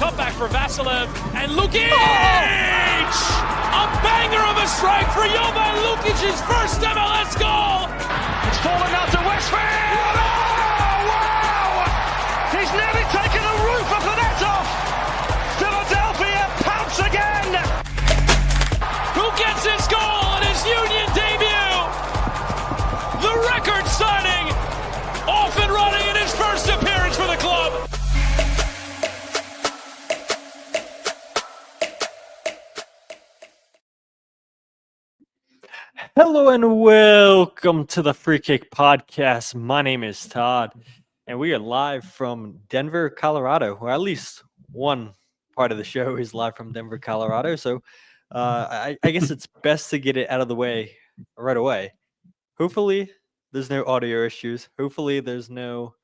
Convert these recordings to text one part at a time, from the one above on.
cutback for Vasilev, and Lukic! A banger of a strike for Jovan Lukic's first MLS goal! It's fallen out to Westfield! Oh, wow! He's nearly taken the roof of the net off! Philadelphia pounce again! Who gets his goal in his Union debut? The record signing, off and running in his first appearance for the club. Hello and welcome to the Free Kick Podcast. My name is Todd, and we are live from Denver, Colorado, or at least one part of the show is live from Denver, Colorado. So I guess it's best to get it out of the way right away. Hopefully, there's no audio issues. Hopefully, there's no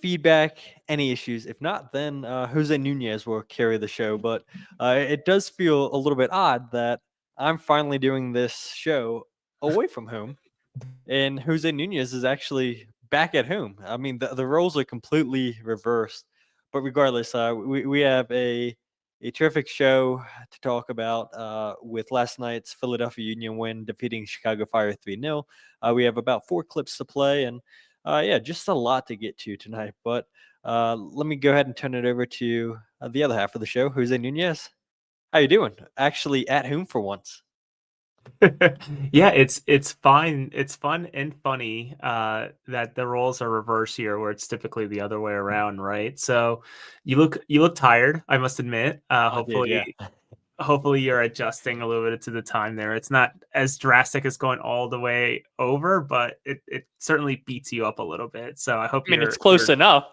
feedback, any issues. If not, then Jose Nunez will carry the show. But it does feel a little bit odd that I'm finally doing this show away from home, and Jose Nunez is actually back at home. I mean, the roles are completely reversed. But regardless, we have a terrific show to talk about with last night's Philadelphia Union win, defeating Chicago Fire 3-0. We have about 4 clips to play, and just a lot to get to tonight. But let me go ahead and turn it over to the other half of the show, Jose Nunez. How you doing? Actually at home for once. Yeah, it's fine. It's fun and funny that the roles are reversed here, where it's typically the other way around, right? So you look tired, I must admit. Hopefully you're adjusting a little bit to the time there. It's not as drastic as going all the way over, but it certainly beats you up a little bit. So I hope it's close enough.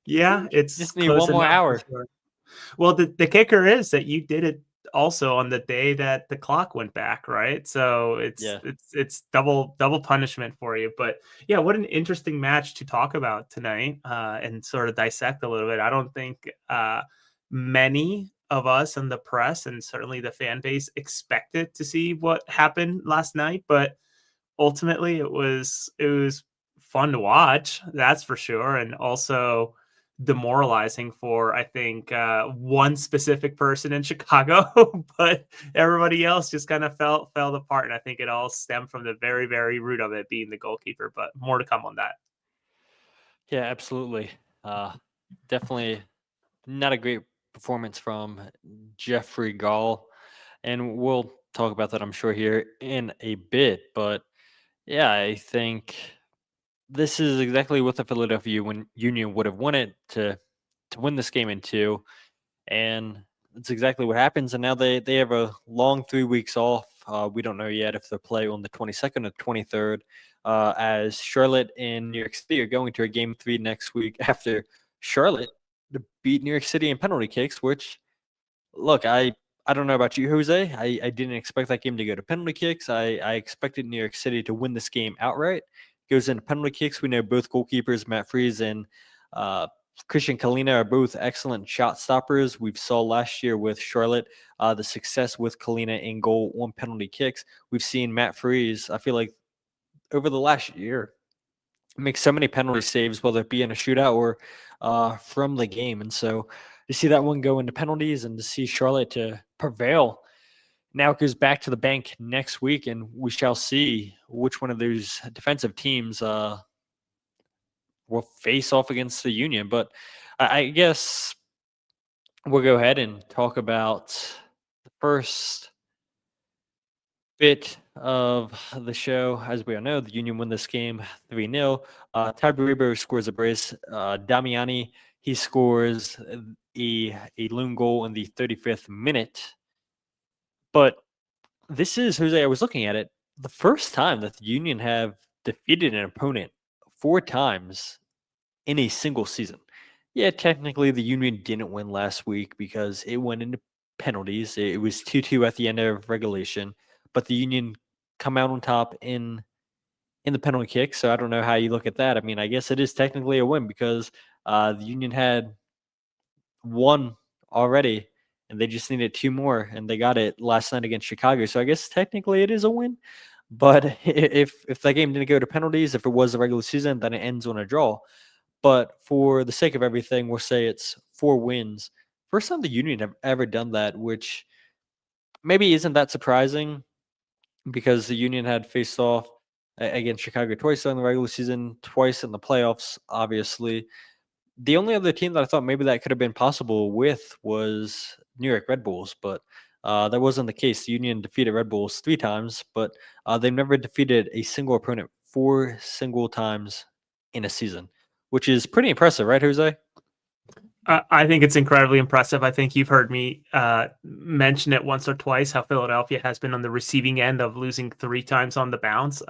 Yeah, it's just need one more hour. Sure. Well, the kicker is that you did it also on the day that the clock went back, right? So it's double punishment for you. But yeah, what an interesting match to talk about tonight and sort of dissect a little bit. I don't think many of us in the press and certainly the fan base expected to see what happened last night, but ultimately it was fun to watch, that's for sure, and also demoralizing for I think one specific person in Chicago, but everybody else just kind of fell apart, and I think it all stemmed from the very, very root of it being the goalkeeper. But more to come on that. Yeah, absolutely. Definitely not a great performance from Jeffrey Gall, and we'll talk about that, I'm sure, here in a bit. But yeah, I think this is exactly what the Philadelphia Union would have wanted to win this game in 2, and it's exactly what happens. And now they have a long 3 weeks off. We don't know yet if they'll play on the 22nd or 23rd, as Charlotte and New York City are going to a Game 3 next week after Charlotte to beat New York City in penalty kicks, which, look, I don't know about you, Jose. I didn't expect that game to go to penalty kicks. I expected New York City to win this game outright. Goes into penalty kicks. We know both goalkeepers, Matt Freese and Christian Kalina, are both excellent shot stoppers. We saw last year with Charlotte the success with Kalina in goal on penalty kicks. We've seen Matt Freese, I feel like, over the last year, make so many penalty saves, whether it be in a shootout or from the game. And so to see that one go into penalties and to see Charlotte to prevail, now it goes back to the bank next week, and we shall see which one of those defensive teams will face off against the Union. But I guess we'll go ahead and talk about the first bit of the show. As we all know, the Union won this game 3-0. Tai Baribo scores a brace. Damiani, he scores a lone goal in the 35th minute. But this is, Jose, I was looking at it, the first time that the Union have defeated an opponent 4 times in a single season. Yeah, technically the Union didn't win last week because it went into penalties. It was 2-2 at the end of regulation, but the Union come out on top in the penalty kick. So I don't know how you look at that. I mean, I guess it is technically a win because the Union had 1 already, and they just needed 2 more, and they got it last night against Chicago. So I guess technically it is a win. But if that game didn't go to penalties, if it was a regular season, then it ends on a draw. But for the sake of everything, we'll say it's 4 wins. First time the Union have ever done that, which maybe isn't that surprising because the Union had faced off against Chicago twice in the regular season, twice in the playoffs, obviously. The only other team that I thought maybe that could have been possible with was New York Red Bulls, but that wasn't the case. The Union defeated Red Bulls 3 times, but they've never defeated a single opponent 4 single times in a season, which is pretty impressive, right, Jose? I think it's incredibly impressive. I think you've heard me mention it once or twice how Philadelphia has been on the receiving end of losing 3 times on the bounce.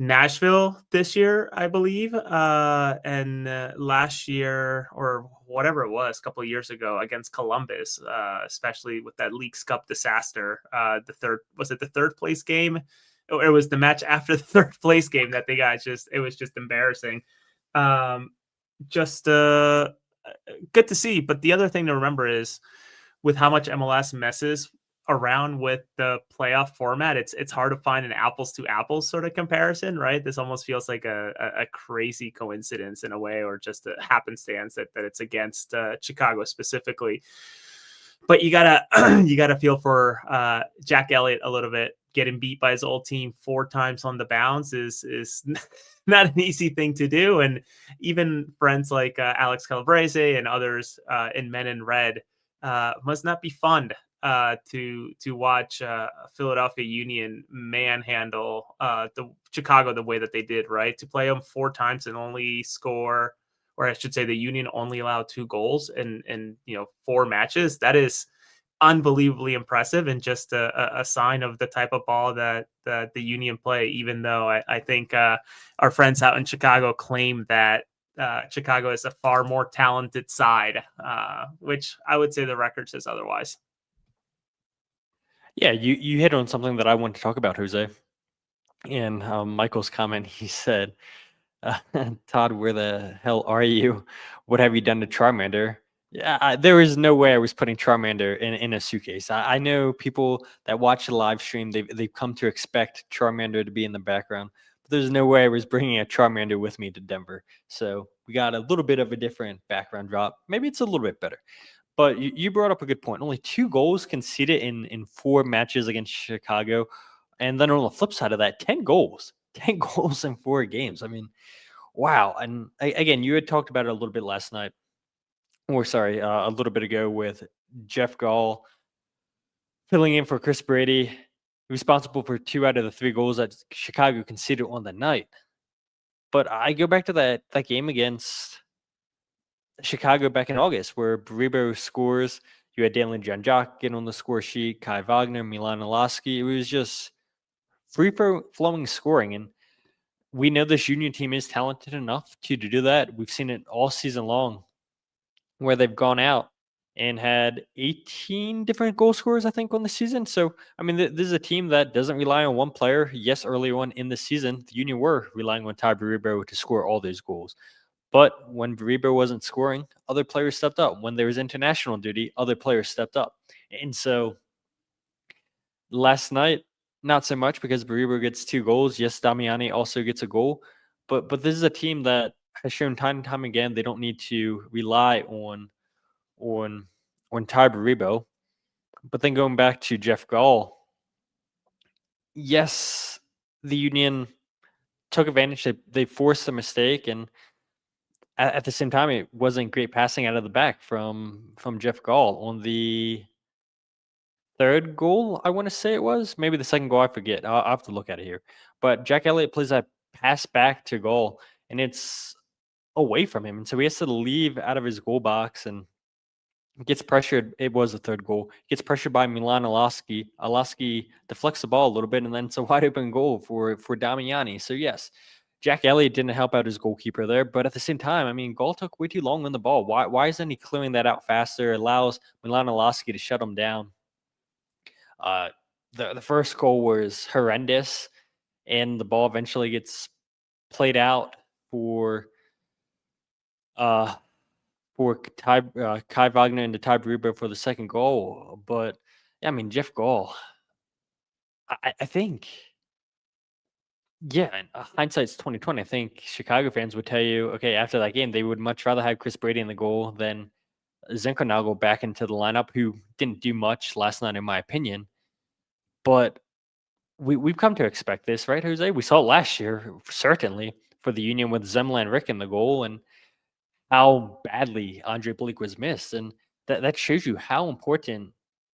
Nashville this year, I believe, and last year or whatever it was, a couple of years ago against Columbus, especially with that Leagues Cup disaster. The third place game? It was the match after the third place game that they got it was just embarrassing. Just good to see. But the other thing to remember is with how much MLS messes around with the playoff format, it's hard to find an apples to apples sort of comparison, right? This almost feels like a crazy coincidence in a way, or just a happenstance that it's against Chicago specifically. But you gotta feel for Jack Elliott a little bit. Getting beat by his old team 4 times on the bounce is not an easy thing to do. And even friends like Alex Calabrese and others in Men in Red must not be fun to watch Philadelphia Union manhandle the Chicago the way that they did, right? To play them 4 times and only score, or I should say the Union only allowed 2 goals in 4 matches. That is unbelievably impressive, and just a sign of the type of ball that the Union play, even though I think our friends out in Chicago claim that Chicago is a far more talented side, which I would say the record says otherwise. Yeah, you hit on something that I want to talk about, Jose. In Michael's comment, he said, Todd, where the hell are you? What have you done to Charmander? Yeah, there is no way I was putting Charmander in a suitcase. I know people that watch the live stream, they've come to expect Charmander to be in the background, but there's no way I was bringing a Charmander with me to Denver. So we got a little bit of a different background drop. Maybe it's a little bit better. But you brought up a good point. Only 2 goals conceded in 4 matches against Chicago. And then on the flip side of that, 10 goals. 10 goals in 4 games. I mean, wow. And again, you had talked about it a little bit last night. Or sorry, a little bit ago with Jeff Gall filling in for Chris Brady, responsible for 2 out of the 3 goals that Chicago conceded on the night. But I go back to that game against Chicago back in August, where Baribo scores. You had Daniel Jean-Jacques get on the score sheet, Kai Wagner, Milan Olaski. It was just free-flowing scoring. And we know this Union team is talented enough to do that. We've seen it all season long, where they've gone out and had 18 different goal scorers, I think, on the season. So, I mean, this is a team that doesn't rely on one player. Yes, early on in the season, the Union were relying on Tai Baribo to score all those goals. But when Baribo wasn't scoring, other players stepped up. When there was international duty, other players stepped up. And so last night, not so much because Baribo gets 2 goals. Yes, Damiani also gets a goal. But this is a team that has shown time and time again they don't need to rely on Tai Baribo. But then going back to Jeff Gall, yes, the Union took advantage. They forced a mistake, and at the same time, it wasn't great passing out of the back from Jeff Gall on the 3rd goal. I want to say it was maybe the 2nd goal. I forget. I'll have to look at it here. But Jack Elliott plays that pass back to Gall, and it's away from him, and so he has to leave out of his goal box and gets pressured. It was the 3rd goal. Gets pressured by Milan Olaski. Olaski deflects the ball a little bit, and then it's a wide open goal for Damiani. So yes, Jack Elliott didn't help out his goalkeeper there, but at the same time, I mean, Gall took way too long on the ball. Why isn't he clearing that out faster? Allows Milan Olaski to shut him down. The first goal was horrendous, and the ball eventually gets played out for Kai Wagner and Tai Baribo for the 2nd goal. But yeah, I mean, Jeff Gall, I think Yeah, and hindsight's 2020. I think Chicago fans would tell you, okay, after that game, they would much rather have Chris Brady in the goal than Zinkernagle back into the lineup, who didn't do much last night, in my opinion. But we've come to expect this, right, Jose? We saw it last year, certainly, for the Union with Zemla and Rick in the goal, and how badly Andre Blake was missed. And that shows you how important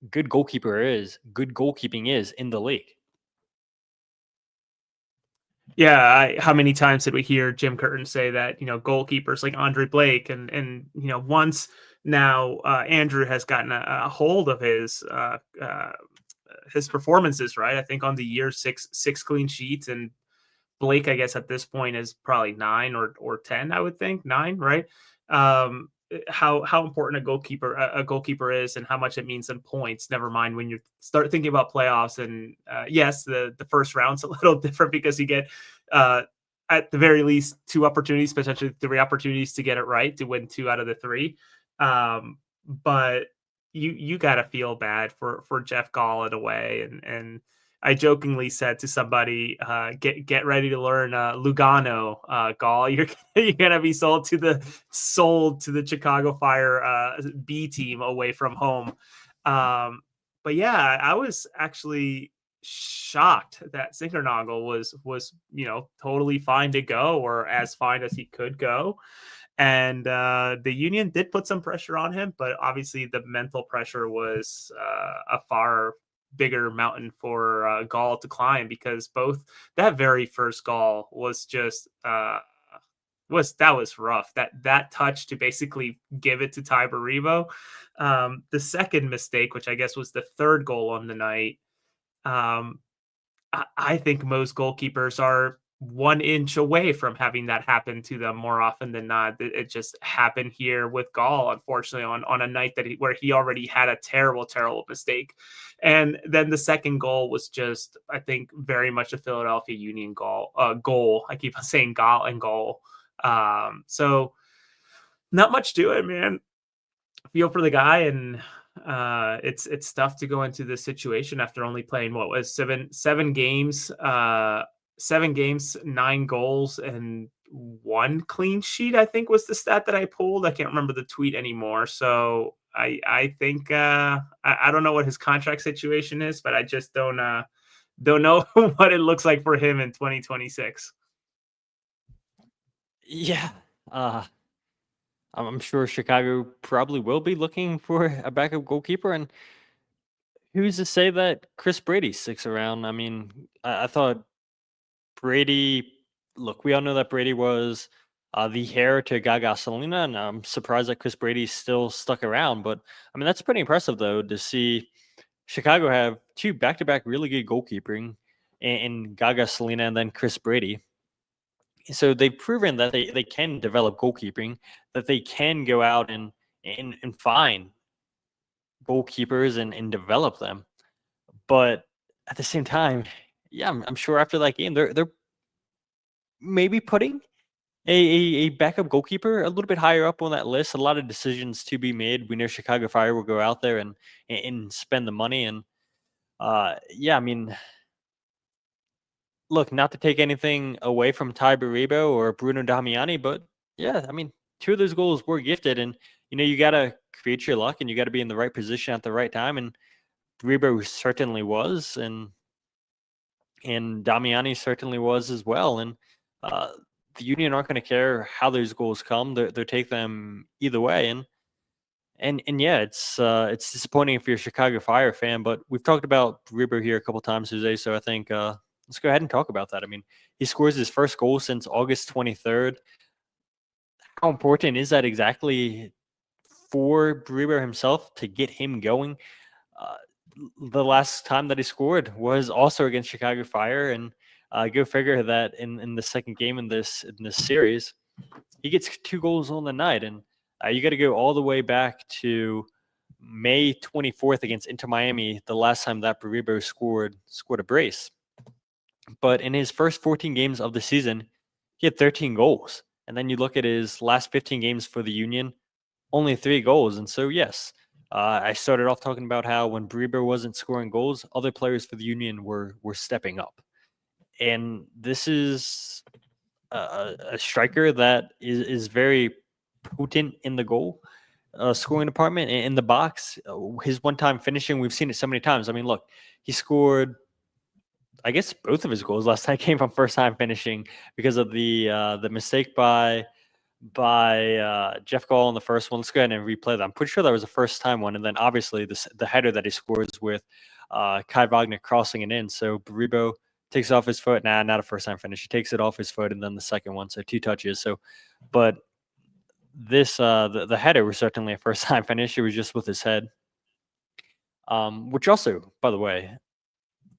good good goalkeeping is in the league. Yeah, how many times did we hear Jim Curtin say that, goalkeepers like Andre Blake and once now Andrew has gotten a hold of his performances, right? I think on the year six clean sheets, and Blake, I guess at this point is probably 9 or 10, I would think 9, right? How important a goalkeeper is, and how much it means in points. Never mind when you start thinking about playoffs. And yes, the first round's a little different because you get at the very least 2 opportunities, potentially 3 opportunities to get it right, to win 2 out of the 3. But you gotta feel bad for Jeff Gall in a way, and I jokingly said to somebody, get ready to learn Lugano, Gall. You're gonna be sold to the Chicago Fire B team away from home. But yeah, I was actually shocked that Zinkernagel was totally fine to go, or as fine as he could go. And the Union did put some pressure on him, but obviously the mental pressure was a far bigger mountain for Gall to climb, because both that very first goal was just was rough. That touch to basically give it to Tai Baribo. The second mistake, which I guess was the third goal on the night, I think most goalkeepers are 1 inch away from having that happen to them more often than not. It just happened here with Gall, unfortunately, on a night where he already had a terrible, terrible mistake. And then the second goal was just, I think, very much a Philadelphia Union goal. I keep on saying Gall and goal. So not much to it, man. Feel for the guy, and it's tough to go into this situation after only playing what was seven games, 9 goals, and 1 clean sheet, I think was the stat that I pulled. I can't remember the tweet anymore. So I think I don't know what his contract situation is, but I just don't know what it looks like for him in 2026. Yeah. I'm sure Chicago probably will be looking for a backup goalkeeper. And who's to say that Chris Brady sticks around? I mean, I thought Brady, look, we all know that Brady was the heir to Gaga Salina, and I'm surprised that Chris Brady still stuck around. But I mean, that's pretty impressive, though, to see Chicago have 2 back-to-back really good goalkeeping in Gaga Salina and then Chris Brady. So they've proven that they can develop goalkeeping, that they can go out and find goalkeepers and develop them. But at the same time, yeah, I'm sure after that game, they're maybe putting a backup goalkeeper a little bit higher up on that list. A lot of decisions to be made. We know Chicago Fire will go out there and spend the money. And yeah, I mean, look, not to take anything away from Tai Baribo or Bruno Damiani, but yeah, I mean, 2 of those goals were gifted, and you got to create your luck, and you got to be in the right position at the right time, and Baribo certainly was, and Damiani certainly was as well. And the Union aren't going to care how those goals come; they'll take them either way. And yeah, it's disappointing if you're a Chicago Fire fan, but we've talked about Baribo here a couple times today, so I think let's go ahead and talk about that. I mean, he scores his first goal since August 23rd. How important is that exactly for Baribo himself to get him going? The last time that he scored was also against Chicago Fire, and go figure that in the second game in this series, he gets 2 goals on the night. And you got to go all the way back to May 24th against Inter Miami, the last time that Baribo scored a brace. But in his first 14 games of the season, he had 13 goals. And then you look at his last 15 games for the Union, only 3 goals. And so, yes, I started off talking about how when Baribo wasn't scoring goals, other players for the Union were stepping up. And this is a striker that is very potent in the goal scoring department in the box. His one-time finishing, we've seen it so many times. I mean, look, he scored, I guess, both of his goals last night came from first-time finishing because of the mistake by Jeff Gall in the first one. Let's go ahead and replay that. I'm pretty sure that was the first-time one, and then obviously the header that he scores with Kai Wagner crossing it in. So Baribo takes it off his foot. Not a first-time finish. He takes it off his foot, and then the second one, so 2 touches. So, but this the header was certainly a first-time finish. It was just with his head. Which also, by the way,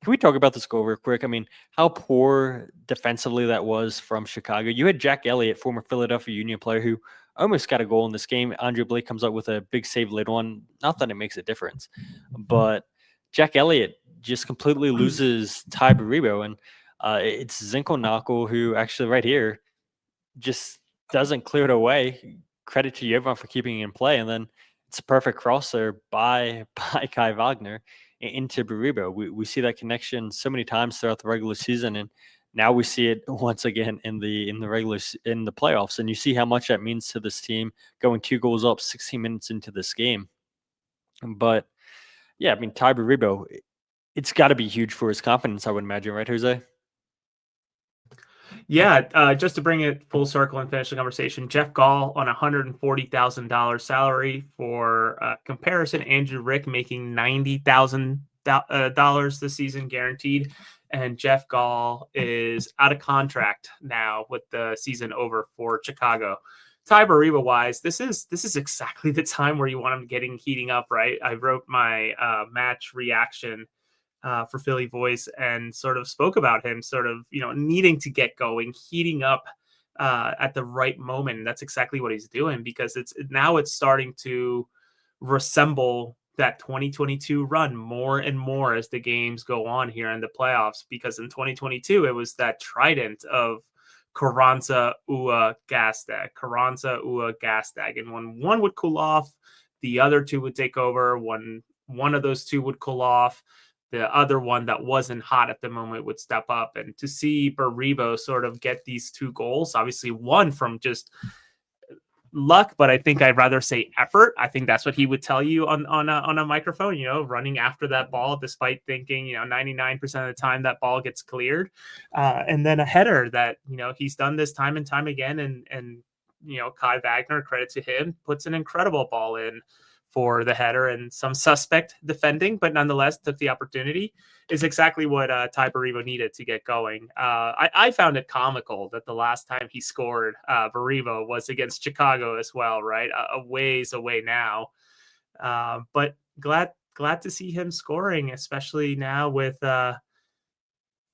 can we talk about this goal real quick? I mean, how poor defensively that was from Chicago. You had Jack Elliott, former Philadelphia Union player, who almost got a goal in this game. Andre Blake comes up with a big save later on. Not that it makes a difference, but Jack Elliott just completely loses Tai Baribo, and it's Zinko Knuckle who actually right here just doesn't clear it away. Credit to Jovan for keeping it in play, and then it's a perfect crosser by Kai Wagner into Baribo. We see that connection so many times throughout the regular season, and now we see it once again in the playoffs. And you see how much that means to this team, going 2 goals up 16 minutes into this game. But yeah, I mean, Tai Baribo, it's got to be huge for his confidence, I would imagine, right, Jose? Yeah, just to bring it full circle and finish the conversation, Jeff Gall on $140,000 salary. For comparison, Andrew Rick making $90,000 this season guaranteed, and Jeff Gall is out of contract now with the season over for Chicago. Tai Baribo wise, this is exactly the time where you want him heating up, right? I wrote my match reaction for Philly Voice and sort of spoke about him sort of, needing to get going, heating up at the right moment. And that's exactly what he's doing, because it's starting to resemble that 2022 run more and more as the games go on here in the playoffs, because in 2022, it was that trident of Carranza, Ua, Gastag, Carranza, Ua, Gastag. And when one would cool off, the other two would take over. One of those two would cool off, the other one that wasn't hot at the moment would step up. And to see Baribo sort of get these 2 goals, obviously one from just luck, but I think I'd rather say effort. I think that's what he would tell you on a microphone, running after that ball, despite thinking, 99% of the time that ball gets cleared. And then a header that, he's done this time and time again. And Kai Wagner, credit to him, puts an incredible ball in for the header, and some suspect defending, but nonetheless took the opportunity, is exactly what Tai Baribo needed to get going. I found it comical that the last time he scored, Baribo, was against Chicago as well, right? A ways away now. But glad to see him scoring, especially now with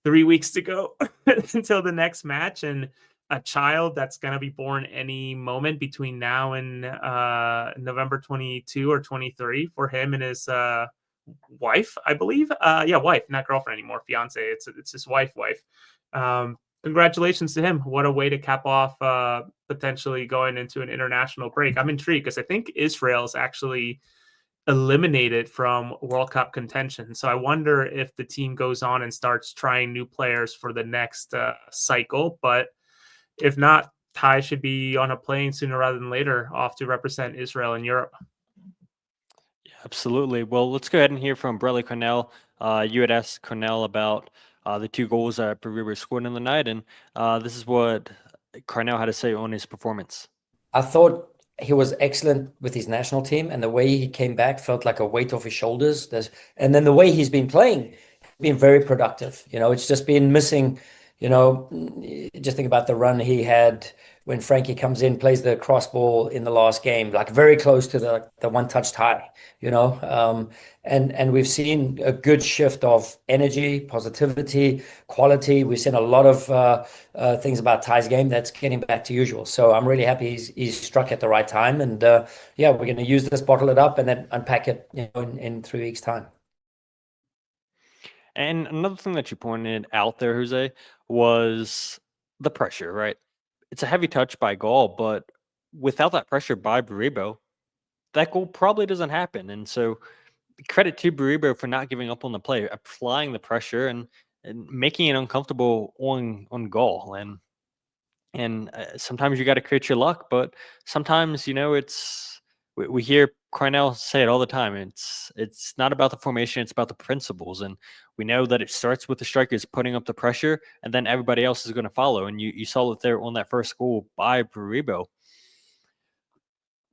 3 weeks to go until the next match, and a child that's going to be born any moment between now and November 22 or 23 for him and his wife, I believe. Wife, not girlfriend anymore, fiance. It's his wife. Congratulations to him. What a way to cap off potentially going into an international break. I'm intrigued because I think Israel's actually eliminated from World Cup contention. So I wonder if the team goes on and starts trying new players for the next cycle. But if not, Tai should be on a plane sooner rather than later, off to represent Israel in Europe. Yeah, absolutely. Well, let's go ahead and hear from Bradley Cornell. You had asked Cornell about the 2 goals that Baribo scored in the night, and this is what Cornell had to say on his performance. I thought he was excellent with his national team, and the way he came back felt like a weight off his shoulders. And then the way he's been playing, been very productive. It's just been missing. Just think about the run he had when Frankie comes in, plays the cross ball in the last game, like very close to the one-touch tie, and we've seen a good shift of energy, positivity, quality. We've seen a lot of things about Tai's game that's getting back to usual. So I'm really happy he's struck at the right time. And we're going to use this, bottle it up, and then unpack it in 3 weeks' time. And another thing that you pointed out there, Jose, was the pressure, right? It's a heavy touch by Gall, but without that pressure by Baribo, that goal probably doesn't happen. And so credit to Baribo for not giving up on the play, applying the pressure. And and making it uncomfortable on goal. And sometimes you got to create your luck, but sometimes, we hear Cornell say it all the time. It's not about the formation, it's about the principles. And we know that it starts with the strikers putting up the pressure, and then everybody else is going to follow. And you saw it there on that first goal by Baribo.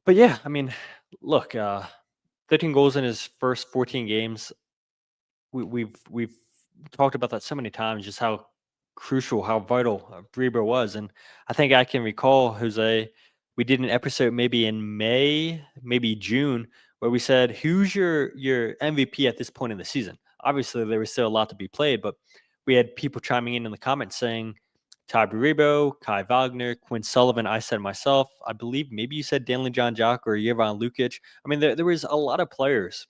But yeah, I mean, look, 13 goals in his first 14 games. We've talked about that so many times, just how crucial, how vital Baribo was. And I think I can recall, Jose, we did an episode maybe in May, maybe June, where we said, who's your MVP at this point in the season? Obviously, there was still a lot to be played, but we had people chiming in the comments saying Tai Baribo, Kai Wagner, Quinn Sullivan. I said myself, I believe maybe you said Danley John Jock or Jovan Lukic. I mean, there was a lot of players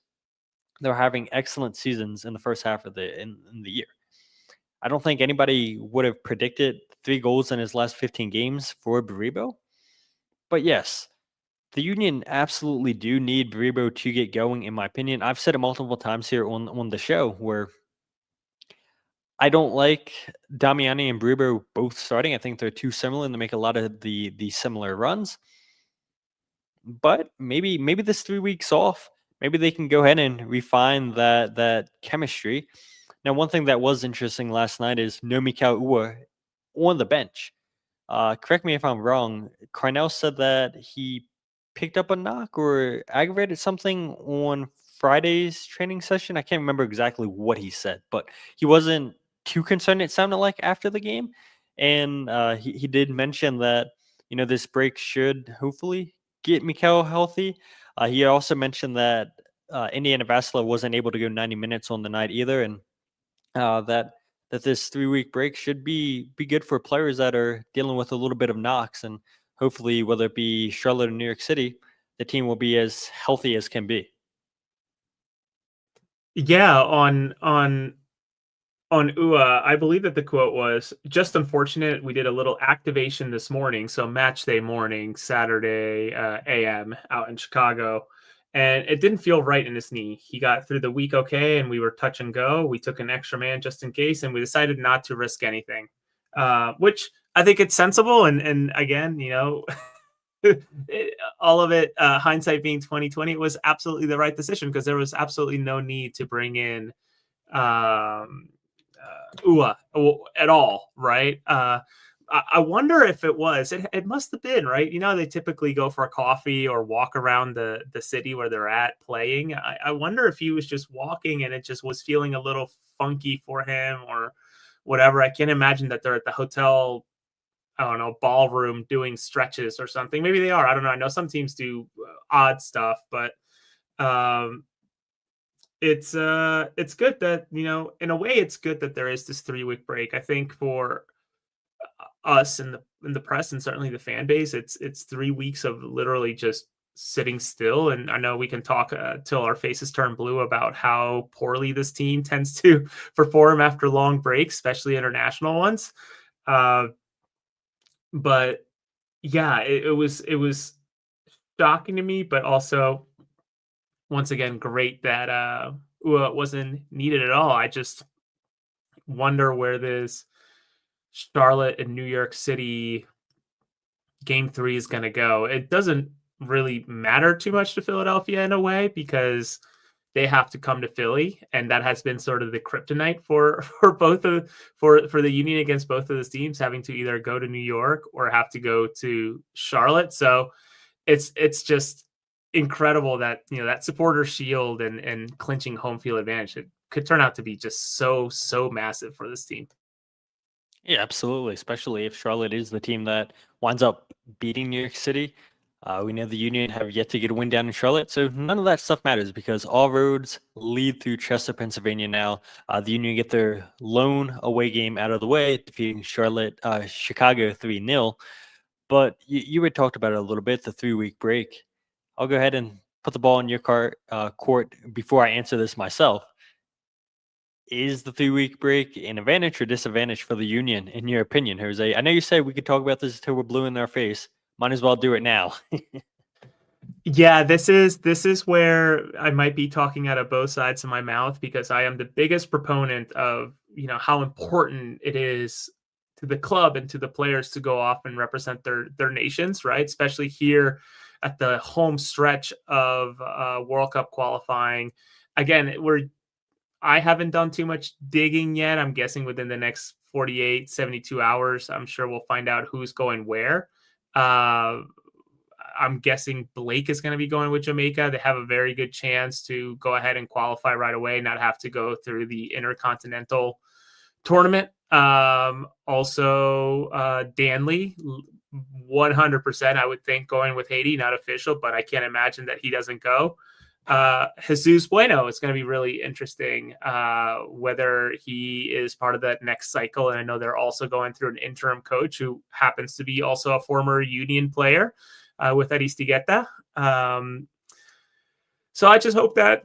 that were having excellent seasons in the first half of in the year. I don't think anybody would have predicted 3 goals in his last 15 games for Baribo. But yes, the Union absolutely do need Baribo to get going, in my opinion. I've said it multiple times here on the show, where I don't like Damiani and Baribo both starting. I think they're too similar and they make a lot of the similar runs. But maybe this 3 weeks off, maybe they can go ahead and refine that chemistry. Now, one thing that was interesting last night is no Mikau Ua on the bench. Correct me if I'm wrong. Carnell said that he picked up a knock or aggravated something on Friday's training session. I can't remember exactly what he said, but he wasn't too concerned, it sounded like, after the game. And he did mention that, this break should hopefully get Mikau healthy. He also mentioned that Indiana Vassila wasn't able to go 90 minutes on the night either, and that this 3-week break should be good for players that are dealing with a little bit of knocks, and hopefully, whether it be Charlotte or New York City, the team will be as healthy as can be. Yeah, on Ua, I believe that the quote was, just unfortunate we did a little activation this morning, so match day morning, Saturday AM out in Chicago, and it didn't feel right in his knee. He got through the week okay, and we were touch and go. We took an extra man just in case, and we decided not to risk anything, which I think it's sensible. And again, all of it, hindsight being 2020, it was absolutely the right decision because there was absolutely no need to bring in Ua at all, right? I wonder if it was. It must have been, right? They typically go for a coffee or walk around the city where they're at playing. I wonder if he was just walking and it just was feeling a little funky for him or whatever. I can't imagine that they're at the hotel, I don't know, ballroom doing stretches or something. Maybe they are. I don't know. I know some teams do odd stuff, but it's good that, in a way, it's good that there is this 3-week break. I think for us in the press and certainly the fan base, it's 3 weeks of literally just sitting still. And I know we can talk till our faces turn blue about how poorly this team tends to perform after long breaks, especially international ones. But yeah, it was shocking to me, but also, once again, great that it wasn't needed at all. I just wonder where this Charlotte and New York City game 3 is going to go. It doesn't really matter too much to Philadelphia in a way because they have to come to Philly, and that has been sort of the kryptonite for the Union against both of those teams, having to either go to New York or have to go to Charlotte. So it's just incredible that that supporter shield and clinching home field advantage, it could turn out to be just so massive for this team. Yeah, absolutely. Especially if Charlotte is the team that winds up beating New York City. We know the Union have yet to get a win down in Charlotte, so none of that stuff matters because all roads lead through Chester, Pennsylvania now. The Union get their lone away game out of the way, defeating Chicago 3-0. But you had talked about it a little bit, the 3-week break. I'll go ahead and put the ball in your court before I answer this myself. Is the 3-week break an advantage or disadvantage for the Union, in your opinion, Jose? I know you said we could talk about this until we're blue in our face. Might as well do it now. Yeah, this is where I might be talking out of both sides of my mouth because I am the biggest proponent of how important it is to the club and to the players to go off and represent their nations, right? Especially here at the home stretch of World Cup qualifying. Again, I haven't done too much digging yet. I'm guessing within the next 48, 72 hours, I'm sure we'll find out who's going where. I'm guessing Blake is going to be going with Jamaica. They have a very good chance to go ahead and qualify right away, not have to go through the Intercontinental Tournament. Also, Danley, 100%, I would think, going with Haiti, not official, but I can't imagine that he doesn't go. Jesus Bueno is going to be really interesting, whether he is part of that next cycle. And I know they're also going through an interim coach who happens to be also a former Union player with Aristigueta. So I just hope that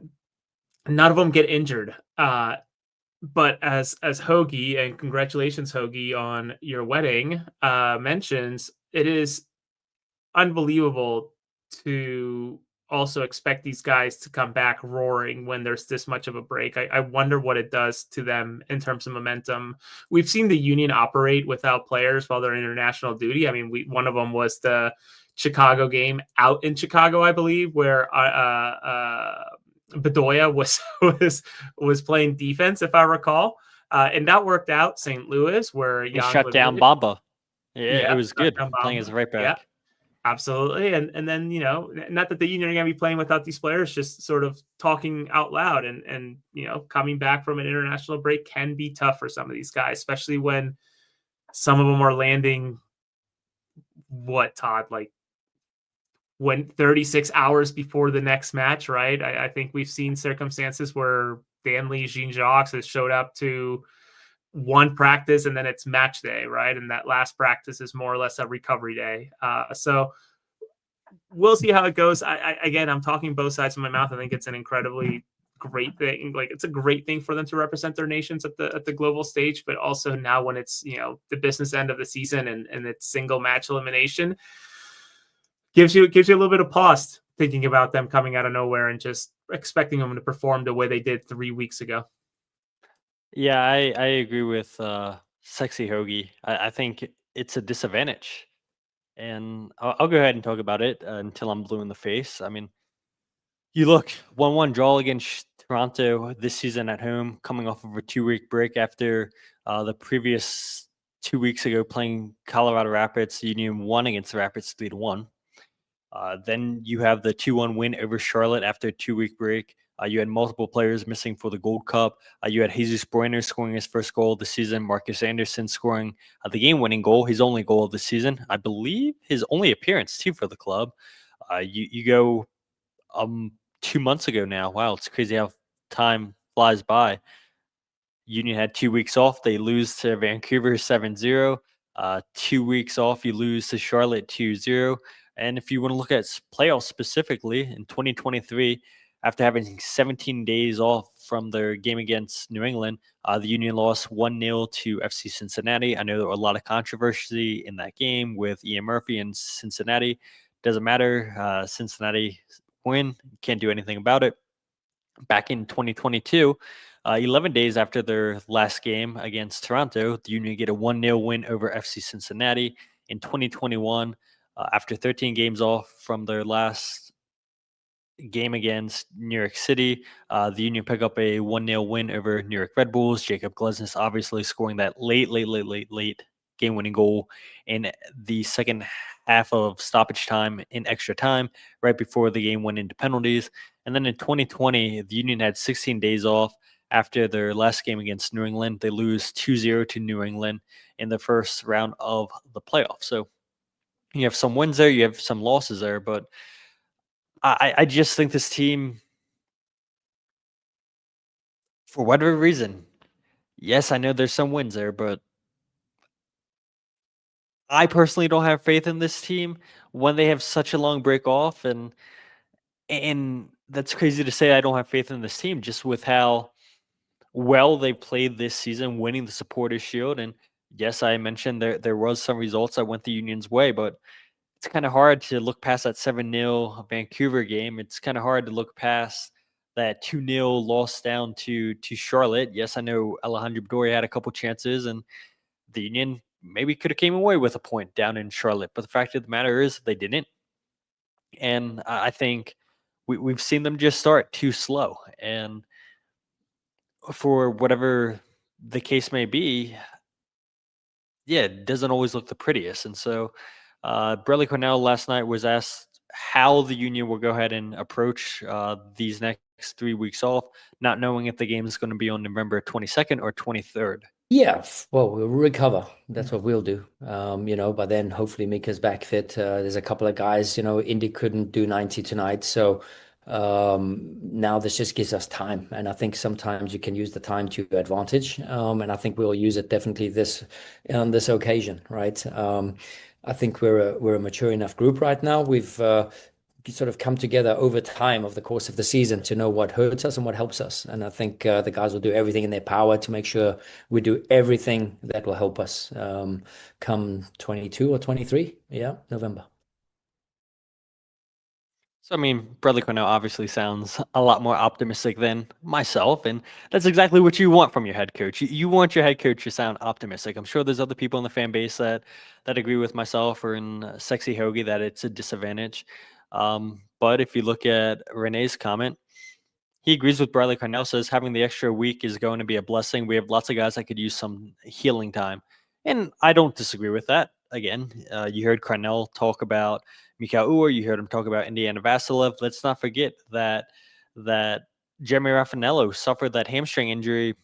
none of them get injured. But as Hoagie, and congratulations, Hoagie, on your wedding, mentions, it is unbelievable to also expect these guys to come back roaring when there's this much of a break. I wonder what it does to them in terms of momentum. We've seen the Union operate without players while they're in international duty. I mean, one of them was the Chicago game out in Chicago, I believe, where Bedoya was playing defense, if I recall, and that worked out. St. Louis, where he shut down Bamba. Yeah, it was good playing as a right back. Yeah, absolutely. And then, not that the Union are going to be playing without these players, just sort of talking out loud and coming back from an international break can be tough for some of these guys, especially when some of them are landing. What, Todd, like when 36 hours before the next match, right? I think we've seen circumstances where Danley, Jean-Jacques has showed up to one practice and then it's match day, right? And that last practice is more or less a recovery day. So we'll see how it goes. Again, I'm talking both sides of my mouth. I think it's an incredibly great thing. Like, it's a great thing for them to represent their nations at the global stage, but also now when it's, the business end of the season and it's single match elimination, gives you a little bit of pause thinking about them coming out of nowhere and just expecting them to perform the way they did 3 weeks ago. Yeah, I agree with Sexy Hoagie. I think it's a disadvantage. And I'll go ahead and talk about it until I'm blue in the face. I mean, you look, 1-1 draw against Toronto this season at home, coming off of a 2-week break after the previous 2 weeks ago playing Colorado Rapids. Union won against the Rapids 3-1. Then you have the 2-1 win over Charlotte after a 2-week break. You had multiple players missing for the Gold Cup. You had Jesus Bueno scoring his first goal of the season. Marcus Anderson scoring the game-winning goal, his only goal of the season. I believe his only appearance, too, for the club. You go 2 months ago now. Wow, it's crazy how time flies by. Union had 2 weeks off. They lose to Vancouver 7-0. 2 weeks off, you lose to Charlotte 2-0. And if you want to look at playoffs specifically, in 2023, after having 17 days off from their game against New England, the Union lost 1-0 to FC Cincinnati. I know there was a lot of controversy in that game with Ian Murphy and Cincinnati. Doesn't matter. Cincinnati win. Can't do anything about it. Back in 2022, 11 days after their last game against Toronto, the Union get a 1-0 win over FC Cincinnati. In 2021, after 13 games off from their last game against New York City, the Union pick up a 1-0 win over New York Red Bulls. Jacob Glesnes obviously scoring that late game-winning goal in the second half of stoppage time in extra time, right before the game went into penalties. And then in 2020, the Union had 16 days off after their last game against New England. They lose 2-0 to New England in the first round of the playoffs. So you have some wins there, you have some losses there, but I just think this team, for whatever reason, yes, I know there's some wins there, but I personally don't have faith in this team when they have such a long break off, and that's crazy to say I don't have faith in this team just with how well they played this season, winning the Supporters' Shield. And yes, I mentioned there was some results that went the Union's way, but it's kind of hard to look past that 7-0 Vancouver game. It's kind of hard to look past that 2-0 loss down to Charlotte. Yes, I know Alejandro Bedoya had a couple chances, and the Union maybe could have came away with a point down in Charlotte. But the fact of the matter is they didn't. And I think we've seen them just start too slow. And for whatever the case may be, yeah, it doesn't always look the prettiest. And so Bradley Cornell last night was asked how the Union will go ahead and approach these next 3 weeks off, not knowing if the game is going to be on November 22nd or 23rd. Yeah, well, we'll recover. That's what we'll do. By then, hopefully Mika's back fit. There's a couple of guys, Indy couldn't do 90 tonight. So now this just gives us time. And I think sometimes you can use the time to your advantage. And I think we'll use it definitely on this occasion, right? I think we're a mature enough group right now. We've sort of come together over time of the course of the season to know what hurts us and what helps us. And I think the guys will do everything in their power to make sure we do everything that will help us come 22 or 23. Yeah, November. So, I mean, Bradley Cornell obviously sounds a lot more optimistic than myself, and that's exactly what you want from your head coach. You want your head coach to sound optimistic. I'm sure there's other people in the fan base that agree with myself or in Sexy Hoagie that it's a disadvantage. But if you look at Renee's comment, he agrees with Bradley Cornell, says having the extra week is going to be a blessing. We have lots of guys that could use some healing time. And I don't disagree with that. Again, you heard Cornell talk about Mikhail Uhre. You heard him talk about Indiana Vassilev. Let's not forget that Jeremy Raffanello suffered that hamstring injury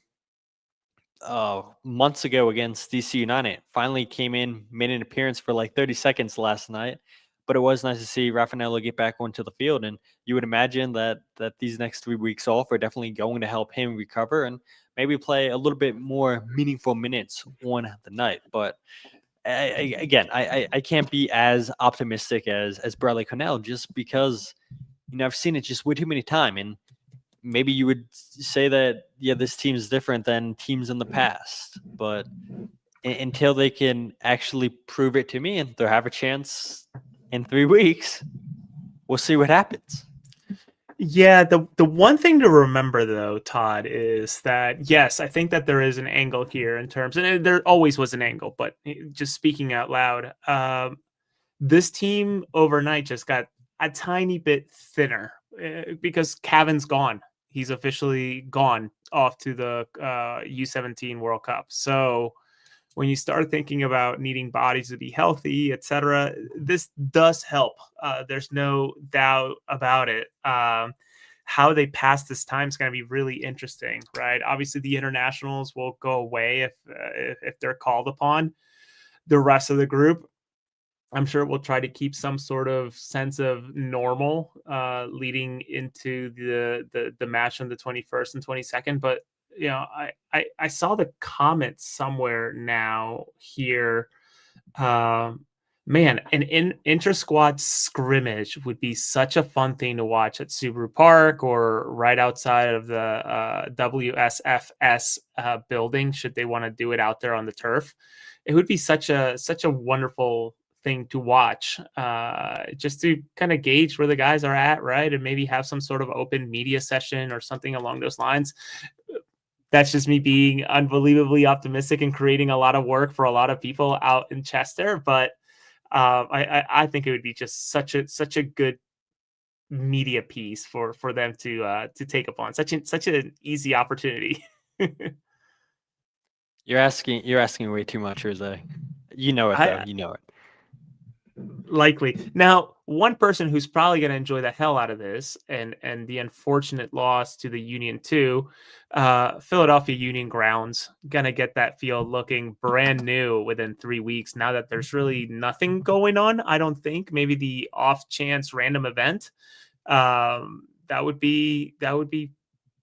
months ago against DC United. Finally came in, made an appearance for like 30 seconds last night. But it was nice to see Raffanello get back onto the field. And you would imagine that these next 3 weeks off are definitely going to help him recover and maybe play a little bit more meaningful minutes on the night. But I can't be as optimistic as Bradley Cornell just because, I've seen it just way too many times. And maybe you would say that, yeah, this team is different than teams in the past. But until they can actually prove it to me and they'll have a chance in 3 weeks, we'll see what happens. Yeah, the one thing to remember, though, Todd, is that, yes, I think that there is an angle here in terms, and there always was an angle, but just speaking out loud, this team overnight just got a tiny bit thinner because Cavan's gone. He's officially gone off to the U17 World Cup. So when you start thinking about needing bodies to be healthy, etc., this does help. There's no doubt about it. How they pass this time is going to be really interesting, right? Obviously, the internationals will go away if they're called upon. The rest of the group, I'm sure we'll try to keep some sort of sense of normal leading into the match on the 21st and 22nd. But I saw the comment somewhere now here. Man, an inter-squad scrimmage would be such a fun thing to watch at Subaru Park or right outside of the WSFS building. Should they want to do it out there on the turf, it would be such a wonderful thing to watch, just to kind of gauge where the guys are at, right? And maybe have some sort of open media session or something along those lines. That's just me being unbelievably optimistic and creating a lot of work for a lot of people out in Chester. But I think it would be just such a good media piece for them to take upon. Such an easy opportunity. You're asking way too much, Jose. You know it, though. You know it. Likely. Now, one person who's probably going to enjoy the hell out of this and the unfortunate loss to the Union 2, Philadelphia Union grounds, going to get that field looking brand new within 3 weeks now that there's really nothing going on. I don't think. Maybe the off chance random event. That would be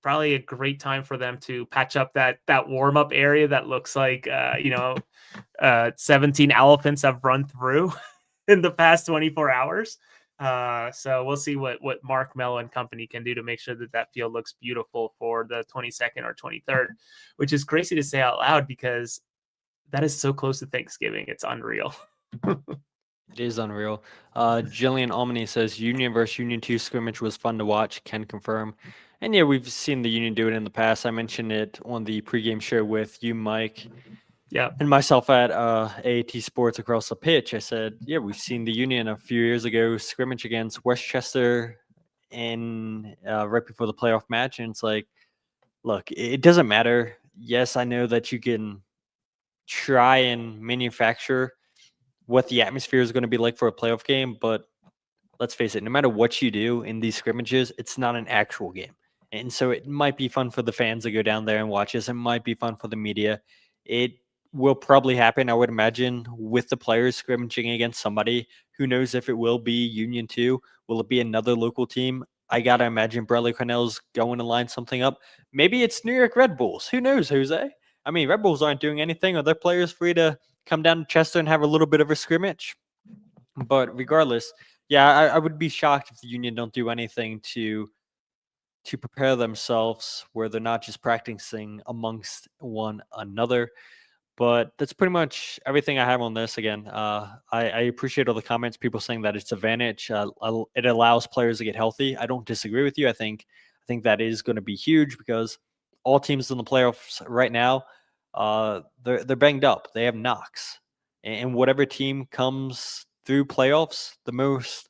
probably a great time for them to patch up that warm up area that looks like 17 elephants have run through in the past 24 hours. So we'll see what Mark Mello and company can do to make sure that field looks beautiful for the 22nd or 23rd, which is crazy to say out loud because that is so close to Thanksgiving. It's unreal. It is unreal. Jillian Almany says Union versus Union 2 scrimmage was fun to watch. Can confirm. And yeah, we've seen the Union do it in the past. I mentioned it on the pregame show with you, Mike, and myself at AAT Sports across the pitch. I said, yeah, we've seen the Union a few years ago scrimmage against Westchester in right before the playoff match. And it's like, look, it doesn't matter. Yes, I know that you can try and manufacture what the atmosphere is going to be like for a playoff game, but let's face it, no matter what you do in these scrimmages, it's not an actual game. And so it might be fun for the fans to go down there and watch this. It might be fun for the media. It will probably happen, I would imagine, with the players scrimmaging against somebody. Who knows if it will be Union 2? Will it be another local team? I got to imagine Bradley Cornell's going to line something up. Maybe it's New York Red Bulls. Who knows, Jose? I mean, Red Bulls aren't doing anything. Are their players free to come down to Chester and have a little bit of a scrimmage? But regardless, yeah, I would be shocked if the Union don't do anything to prepare themselves where they're not just practicing amongst one another. But that's pretty much everything I have on this. Again, I appreciate all the comments, people saying that it's advantage. It allows players to get healthy. I don't disagree with you. I think that is going to be huge because all teams in the playoffs right now, they're banged up. They have knocks. And whatever team comes through playoffs the most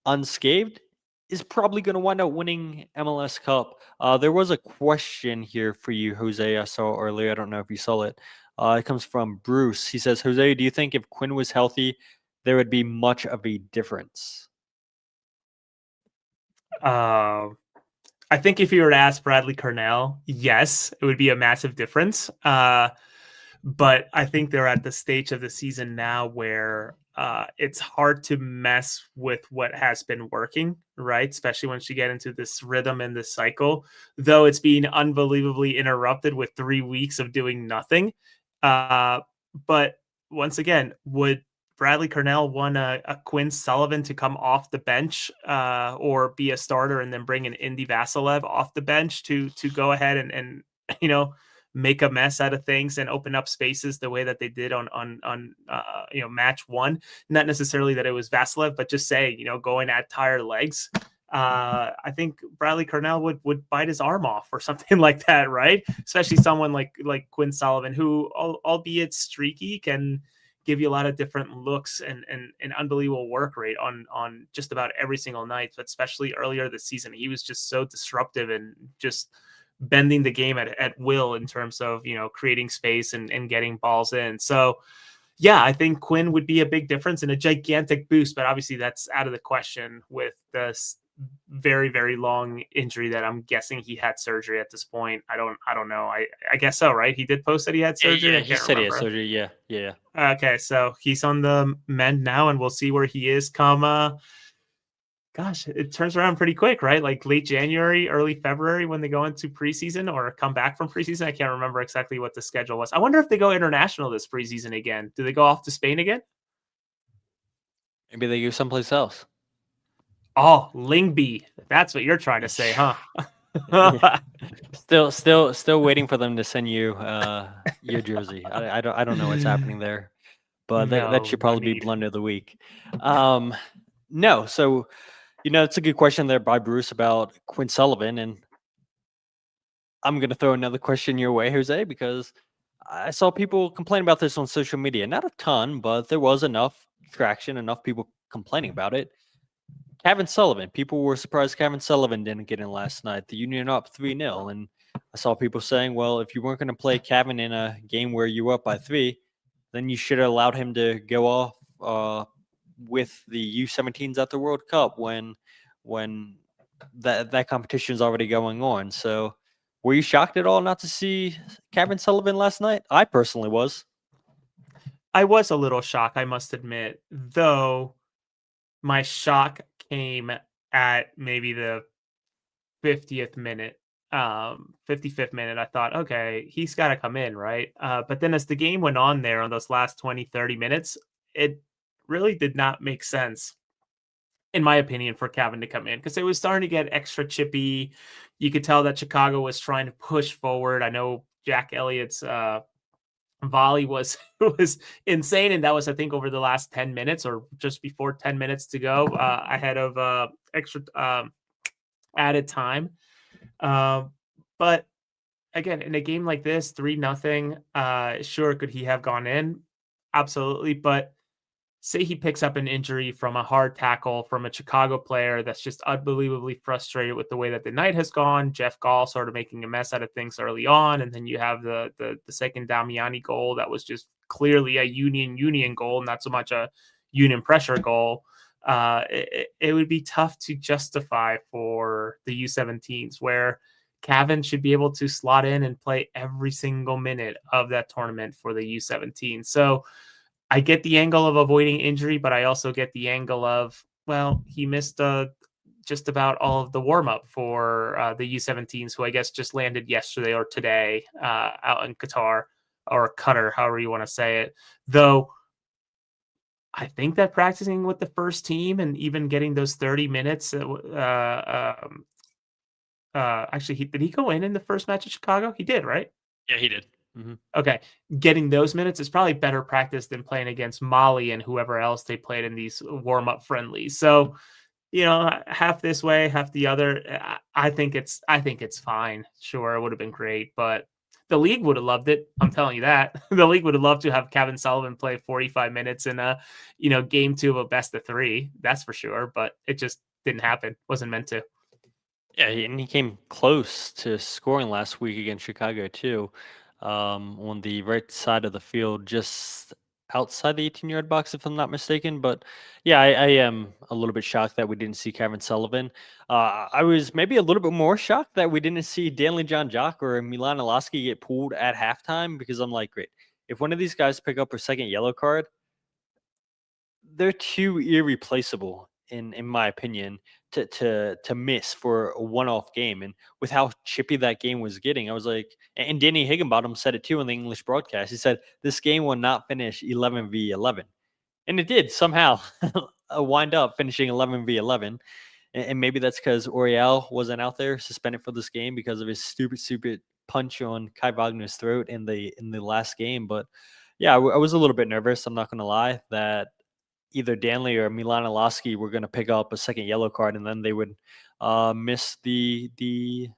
unscathed is probably going to wind up winning MLS Cup. There was a question here for you, Jose. I saw earlier. I don't know if you saw it. It comes from Bruce. He says, Jose, do you think if Quinn was healthy, there would be much of a difference? I think if you were to ask Bradley Cornell, yes, it would be a massive difference. But I think they're at the stage of the season now where it's hard to mess with what has been working, right? Especially once you get into this rhythm and this cycle, though it's being unbelievably interrupted with 3 weeks of doing nothing. But once again, would Bradley Cornell want a Quinn Sullivan to come off the bench or be a starter and then bring an Indy Vasilev off the bench to go ahead and make a mess out of things and open up spaces the way that they did on match one? Not necessarily that it was Vasilev, but just say, going at tired legs. I think Bradley Cornell would bite his arm off or something like that, right? Especially someone like Quinn Sullivan, who, albeit streaky, can give you a lot of different looks and an unbelievable work rate on just about every single night. But especially earlier this season, he was just so disruptive and just bending the game at will in terms of, creating space and getting balls in. So yeah, I think Quinn would be a big difference and a gigantic boost, but obviously that's out of the question with this very, very long injury that I'm guessing he had surgery at this point. I don't know. I guess so, right? He did post that he had surgery. Yeah, he said he had surgery. Yeah. Okay, so he's on the mend now, and we'll see where he is come. Gosh, it turns around pretty quick, right? Like late January, early February when they go into preseason or come back from preseason. I can't remember exactly what the schedule was. I wonder if they go international this preseason again. Do they go off to Spain again? Maybe they go someplace else. Oh, Lingby. That's what you're trying to say, huh? Still waiting for them to send you your jersey. I don't know what's happening there, but that should probably be Blunder of the week. No, so it's a good question there by Bruce about Quinn Sullivan, and I'm gonna throw another question your way, Jose, because I saw people complain about this on social media. Not a ton, but there was enough traction, enough people complaining about it. Kevin Sullivan. People were surprised Kevin Sullivan didn't get in last night. The Union up 3-0. And I saw people saying, well, if you weren't going to play Kevin in a game where you were up by 3, then you should have allowed him to go off with the U17s at the World Cup when that competition is already going on. So were you shocked at all not to see Kevin Sullivan last night? I personally was. I was a little shocked, I must admit, though my shock came at maybe the 50th minute, 55th minute. I thought, okay, he's got to come in, right? But then as the game went on there on those last 20, 30 minutes, it really did not make sense, in my opinion, for Kevin to come in because it was starting to get extra chippy. You could tell that Chicago was trying to push forward. I know Jack Elliott's volley was insane, and that was, I think, over the last 10 minutes or just before 10 minutes to go, ahead of extra added time. But again, in a game like this, 3-0, sure, could he have gone in? Absolutely. But say he picks up an injury from a hard tackle from a Chicago player that's just unbelievably frustrated with the way that the night has gone. Jeff Gall sort of making a mess out of things early on, and then you have the second Damiani goal that was just clearly a union goal, not so much a union pressure goal. It would be tough to justify for the U17s, where Cavan should be able to slot in and play every single minute of that tournament for the U17. So I get the angle of avoiding injury, but I also get the angle of, well, he missed just about all of the warm up for the U17s, who I guess just landed yesterday or today out in Qatar, or Qatar, however you want to say it. Though I think that practicing with the first team and even getting those 30 minutes, actually, did he go in the first match at Chicago? He did, right? Yeah, he did. Mm-hmm. Okay, getting those minutes is probably better practice than playing against Mali and whoever else they played in these warm-up friendlies. So, half this way, half the other. I think it's fine. Sure, it would have been great, but the league would have loved it. I'm telling you that. The league would have loved to have Kevin Sullivan play 45 minutes in a, game 2 of a best of 3. That's for sure, but it just didn't happen. Wasn't meant to. Yeah, and he came close to scoring last week against Chicago too, on the right side of the field, just outside the 18-yard box, if I'm not mistaken. But yeah, I am a little bit shocked that we didn't see Kevin Sullivan. I was maybe a little bit more shocked that we didn't see Danley John Jock or Milan Alaski get pulled at halftime, because I'm like, great, if one of these guys pick up a second yellow card, they're too irreplaceable in my opinion to miss for a one-off game. And with how chippy that game was getting, I was like, and Danny Higginbottom said it too in the English broadcast. He said this game will not finish 11v11, and it did somehow wind up finishing 11v11. And maybe that's because Oriel wasn't out there suspended for this game because of his stupid punch on Kai Wagner's throat in the last game. But yeah, I was a little bit nervous, I'm not going to lie, that either Danley or Milan Alaski were going to pick up a second yellow card, and then they would miss the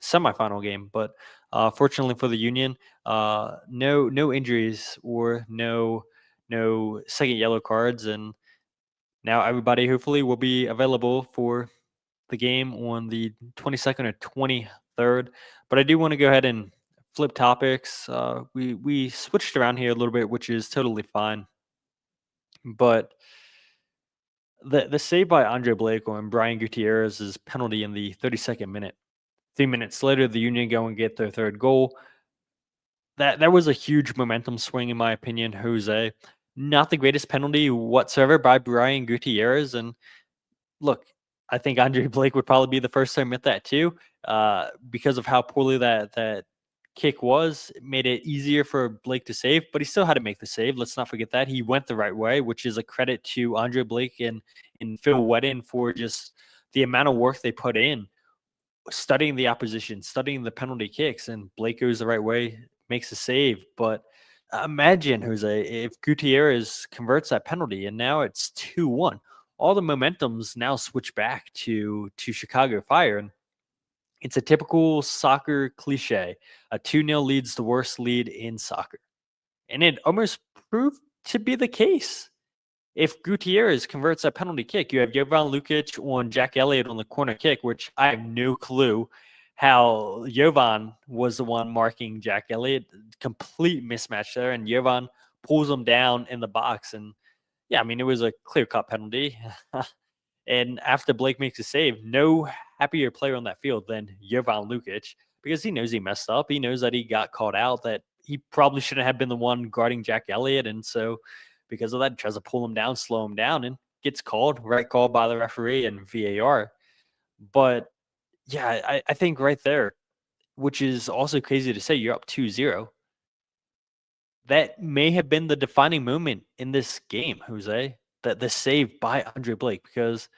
semifinal game. But fortunately for the Union, no injuries or no second yellow cards, and now everybody hopefully will be available for the game on the 22nd or 23rd. But I do want to go ahead and flip topics. We switched around here a little bit, which is totally fine. But the save by Andre Blake on Brian Gutierrez's penalty in the 32nd minute. 3 minutes later, the Union go and get their third goal. That was a huge momentum swing, in my opinion, Jose. Not the greatest penalty whatsoever by Brian Gutierrez. And look, I think Andre Blake would probably be the first to admit that too, because of how poorly that kick was. It made it easier for Blake to save, but he still had to make the save. Let's not forget that. He went the right way, which is a credit to Andre Blake and Phil Wedden for just the amount of work they put in, studying the opposition, studying the penalty kicks, and Blake goes the right way, makes a save. But imagine, Jose, if Gutierrez converts that penalty and now it's 2-1. All the momentum's now switched back to Chicago Fire. And it's a typical soccer cliche. A 2-0 lead's the worst lead in soccer. And it almost proved to be the case. If Gutierrez converts that penalty kick, you have Jovan Lukic on Jack Elliott on the corner kick, which I have no clue how Jovan was the one marking Jack Elliott. Complete mismatch there. And Jovan pulls him down in the box. And yeah, I mean, it was a clear-cut penalty. And after Blake makes a save, no happier player on that field than Jovan Lukic, because he knows he messed up. He knows that he got caught out, that he probably shouldn't have been the one guarding Jack Elliott. And so because of that, he tries to pull him down, slow him down, and gets called, right call by the referee and VAR. But yeah, I think right there, which is also crazy to say, you're up 2-0. That may have been the defining moment in this game, Jose, that the save by Andre Blake, because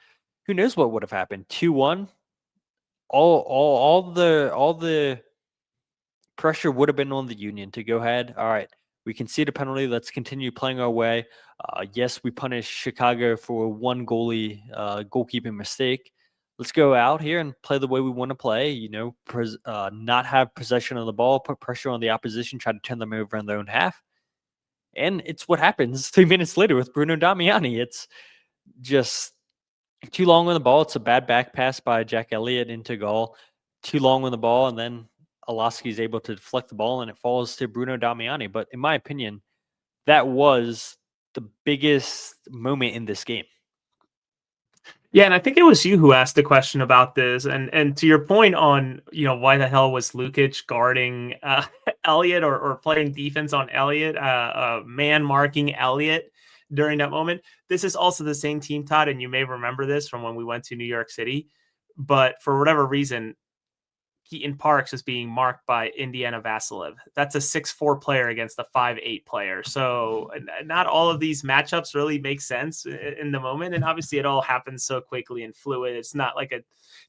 who knows what would have happened. 2-1, all the pressure would have been on the Union to go ahead. All right, we concede a penalty. Let's continue playing our way. Yes, we punish Chicago for one goalkeeping mistake, let's go out here and play the way we want to play, not have possession of the ball, put pressure on the opposition, try to turn them over in their own half. And it's what happens 3 minutes later with Bruno Damiani. It's just too long on the ball. It's a bad back pass by Jack Elliott into goal. Too long on the ball, and then Alaski is able to deflect the ball, and it falls to Bruno Damiani. But in my opinion, that was the biggest moment in this game. Yeah, and I think it was you who asked the question about this, and to your point on why the hell was Lukic guarding Elliott or playing defense on Elliott, man marking Elliott during that moment. This is also the same team, Todd, and you may remember this from when we went to New York City, but for whatever reason, Keaton Parks is being marked by Indiana Vassilev. That's a 6'4" player against a 5'8" player. So not all of these matchups really make sense in the moment. And obviously it all happens so quickly and fluid. It's not like a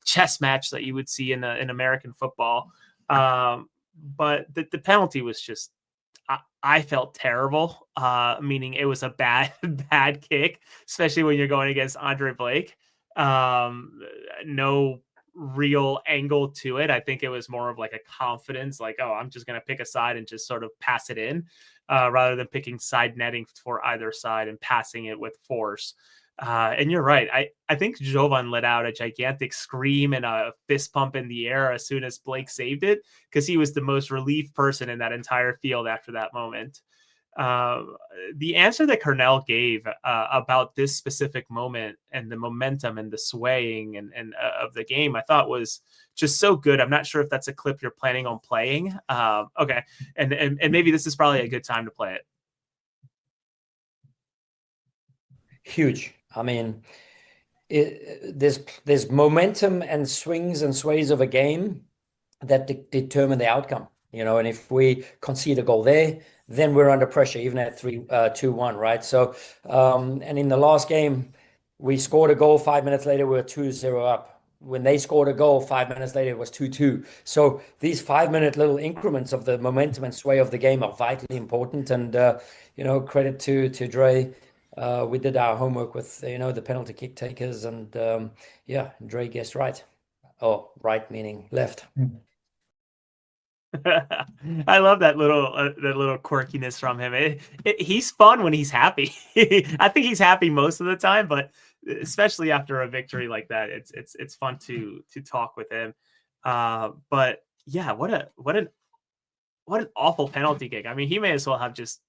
chess match that you would see in American football. But the penalty was just, I felt terrible, meaning it was a bad kick, especially when you're going against Andre Blake. No real angle to it. I think it was more of like a confidence, like, oh, I'm just going to pick a side and just sort of pass it in, rather than picking side netting for either side and passing it with force. And you're right. I think Jovan let out a gigantic scream and a fist pump in the air as soon as Blake saved it, because he was the most relieved person in that entire field after that moment. The answer that Cornell gave about this specific moment and the momentum and the swaying and of the game, I thought was just so good. I'm not sure if that's a clip you're planning on playing. Okay. And maybe this is probably a good time to play it. Huge. I mean, there's momentum and swings and sways of a game that determine the outcome, and if we concede a goal there, then we're under pressure, even at 2-1, right? So, and in the last game, we scored a goal. 5 minutes later, we were 2-0 up. When they scored a goal, 5 minutes later, it was 2-2. So these 5-minute little increments of the momentum and sway of the game are vitally important. And, credit to Dre. We did our homework with, the penalty kick takers. And, Dre guessed right. Oh, right meaning left. I love that little quirkiness from him. He's fun when he's happy. I think he's happy most of the time, but especially after a victory like that, it's fun to talk with him. But yeah, what an awful penalty kick. I mean, he may as well have just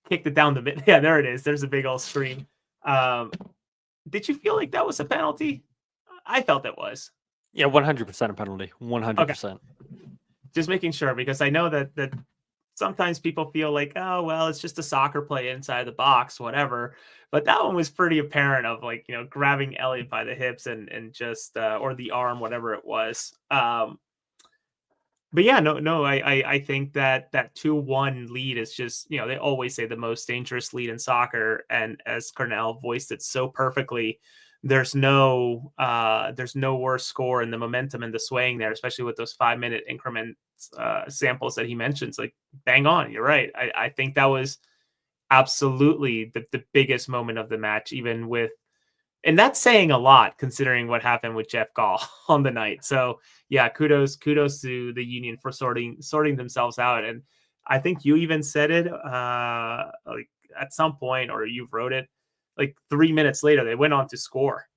kicked it down the mid. Yeah, there it is. There's a big old screen. Did you feel like that was a penalty? I felt it was. Yeah, 100% a penalty. 100%. Okay. Just making sure, because I know that sometimes people feel like, oh, well, it's just a soccer play inside the box, whatever. But that one was pretty apparent of grabbing Elliott by the hips and just, or the arm, whatever it was. But yeah, no, I think that 2-1 lead is just, they always say the most dangerous lead in soccer. And as Cornell voiced it so perfectly, there's no worse score in the momentum and the swaying there, especially with those 5-minute increment samples that he mentions. Like, bang on, you're right. I think that was absolutely the biggest moment of the match, even with, and that's saying a lot considering what happened with Jeff Gall on the night. So yeah, kudos to the Union for sorting themselves out. And I think you even said it like at some point, or you wrote it, like 3 minutes later, they went on to score.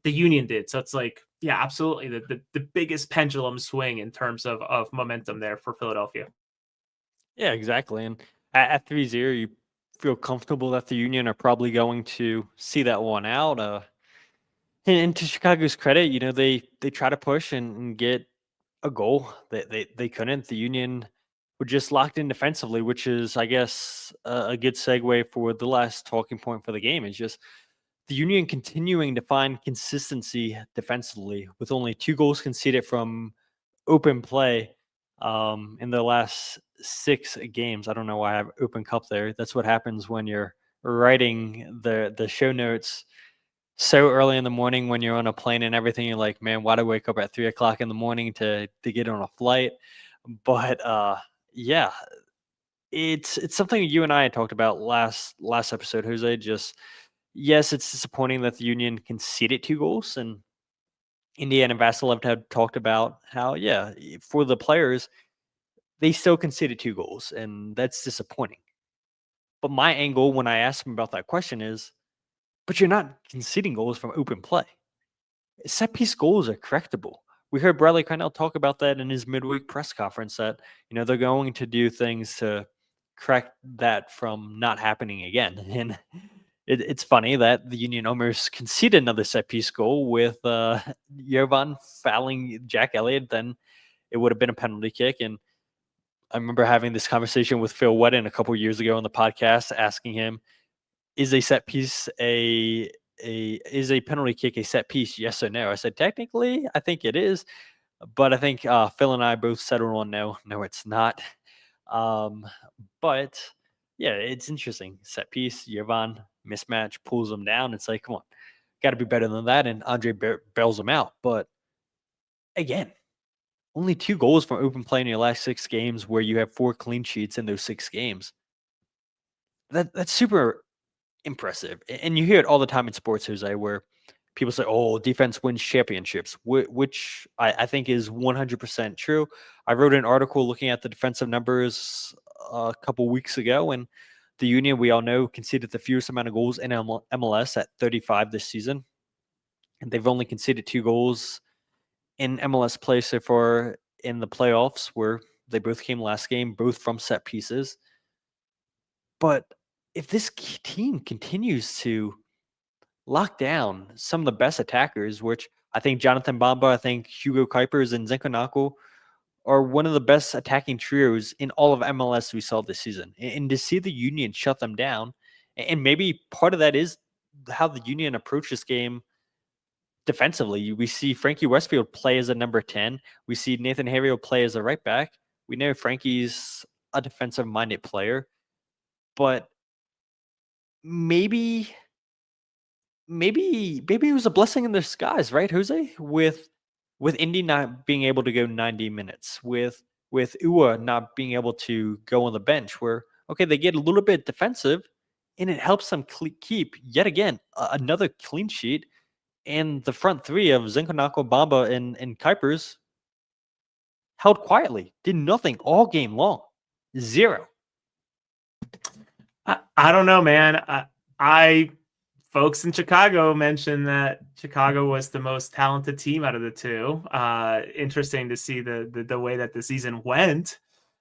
The Union did. So it's like, yeah, absolutely. The biggest pendulum swing in terms of momentum there for Philadelphia. Yeah, exactly. And at 3-0, you feel comfortable that the Union are probably going to see that one out. And to Chicago's credit, they try to push and get a goal. They couldn't. The Union were just locked in defensively, which is, I guess, a good segue for the last talking point for the game. Is just the Union continuing to find consistency defensively, with only 2 goals conceded from open play in the last 6 games. I don't know why I have open cup there. That's what happens when you're writing the show notes so early in the morning when you're on a plane and everything. You're like, man, why do I wake up at 3 o'clock in the morning to get on a flight? But yeah, it's something you and I had talked about last episode, Jose. Just, yes, it's disappointing that the Union conceded 2 goals, and Indiana and Vasilev had talked about how, for the players, they still conceded 2 goals, and that's disappointing. But my angle when I asked him about that question is, but you're not conceding goals from open play. Set piece goals are correctable. We heard Bradley Cornell talk about that in his midweek press conference that, they're going to do things to correct that from not happening again. And it's funny that the Union almost conceded another set piece goal with Jovan fouling Jack Elliott. Then it would have been a penalty kick. And I remember having this conversation with Phil Whetten a couple years ago on the podcast, asking him, is a set piece is a penalty kick a set piece? Yes or no? I said, technically, I think it is. But I think Phil and I both settled on no. No, it's not. But yeah, it's interesting. Set piece, Jovan mismatch, pulls him down. It's like, come on, got to be better than that. And Andre bails him out. But again, only 2 goals from open play in your last 6 games where you have 4 clean sheets in those 6 games. That's super impressive. And you hear it all the time in sports, Jose, where people say, oh, defense wins championships, which I think is 100% true. I wrote an article looking at the defensive numbers a couple weeks ago, and the Union, we all know, conceded the fewest amount of goals in MLS at 35 this season. And they've only conceded 2 goals in MLS play so far in the playoffs, where they both came last game, both from set pieces. But if this team continues to lock down some of the best attackers, which I think Jonathan Bamba, I think Hugo Kuipers and Zenko Nako are one of the best attacking trios in all of MLS we saw this season. And to see the Union shut them down, and maybe part of that is how the Union approach this game defensively. We see Frankie Westfield play as a number 10. We see Nathan Harriel play as a right back. We know Frankie's a defensive-minded player, but maybe it was a blessing in disguise, right, Jose? With Indy not being able to go 90 minutes, with Ua not being able to go on the bench, where okay, they get a little bit defensive, and it helps them keep yet again another clean sheet. And the front 3 of Zenkonako, Bamba, and Kuipers held quietly, did nothing all game long, 0. I don't know, man. I folks in Chicago mentioned that Chicago was the most talented team out of the 2. Interesting to see the way that the season went.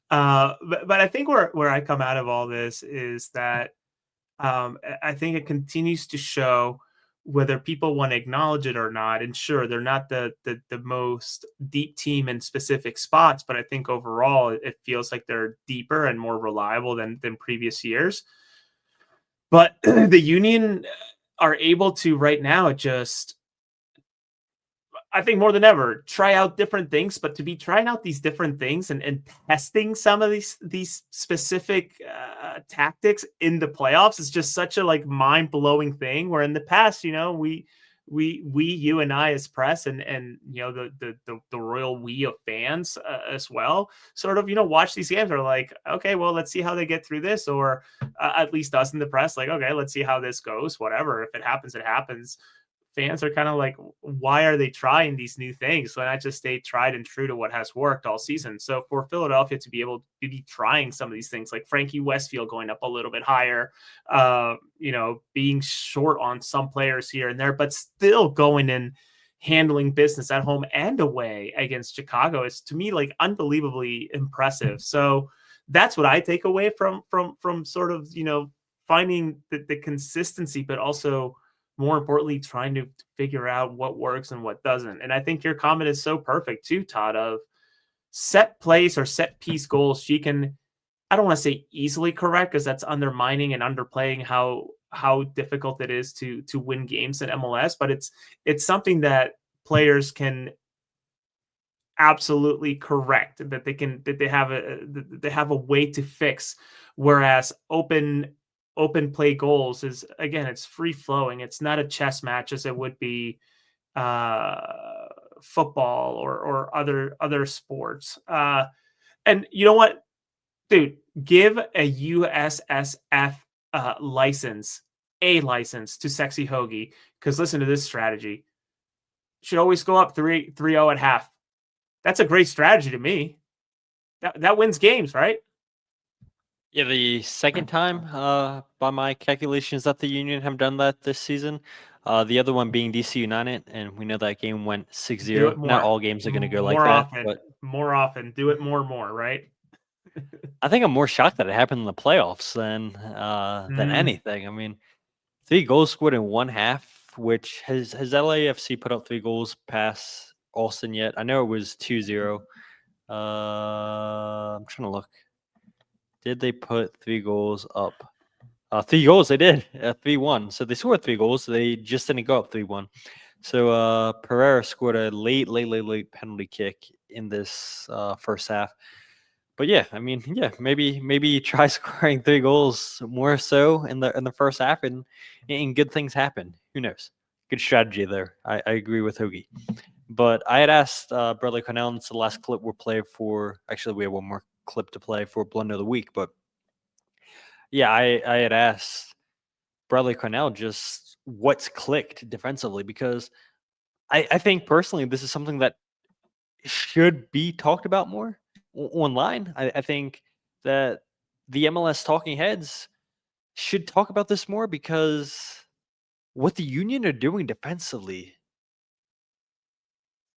But I think where I come out of all this is that I think it continues to show, whether people want to acknowledge it or not. And sure, they're not the most deep team in specific spots, but I think overall it feels like they're deeper and more reliable than previous years. But the Union are able to right now just, I think more than ever, try out different things. But to be trying out these different things and testing some of these specific tactics in the playoffs is just such a mind-blowing thing. Where in the past, you and I as press and the royal we of fans as well, sort of watch these games are like, okay, well, let's see how they get through this, or at least us in the press, like, okay, let's see how this goes. Whatever, if it happens, it happens. Fans are kind of like, why are they trying these new things? Why not just stay tried and true to what has worked all season? So for Philadelphia to be able to be trying some of these things, like Frankie Westfield going up a little bit higher, being short on some players here and there, but still going and handling business at home and away against Chicago is, to me, like unbelievably impressive. So that's what I take away from sort of, finding the consistency, but also more importantly, trying to figure out what works and what doesn't. And I think your comment is so perfect too, Todd, of set plays or set piece goals. She can, I don't want to say easily correct, because that's undermining and underplaying how difficult it is to win games in MLS, but it's something that players can absolutely correct, that they have a way to fix. Whereas open play goals is, again, it's free flowing. It's not a chess match as it would be football or other sports. And you know what, dude, give a USSF license to Sexy Hoagie, because listen to this strategy. should always go up 3-0 at half. That's a great strategy to me. That wins games, right? Yeah, the second time, by my calculations, that the Union have done that this season. The other one being DC United, and we know that game went 6-0. Not all games are going to go like that, but more often. Do it more, right? I think I'm more shocked that it happened in the playoffs than anything. I mean, 3 goals scored in one half, which has LAFC put up 3 goals past Austin yet? I know it was 2-0. I'm trying to look. Did they put 3 goals up? 3 goals they did. 3-1. So they scored 3 goals. They just didn't go up 3-1. So Pereira scored a late penalty kick in this first half. But yeah, I mean, yeah, maybe try scoring 3 goals more so in the first half, and good things happen. Who knows? Good strategy there. I agree with Hoagie. But I had asked Bradley Cornell, and it's the last clip we'll play for. Actually, we have one more clip to play for Blunder of the Week. But yeah, I had asked Bradley Cornell just what's clicked defensively, because I think personally this is something that should be talked about more online. I think that the MLS talking heads should talk about this more, because what the Union are doing defensively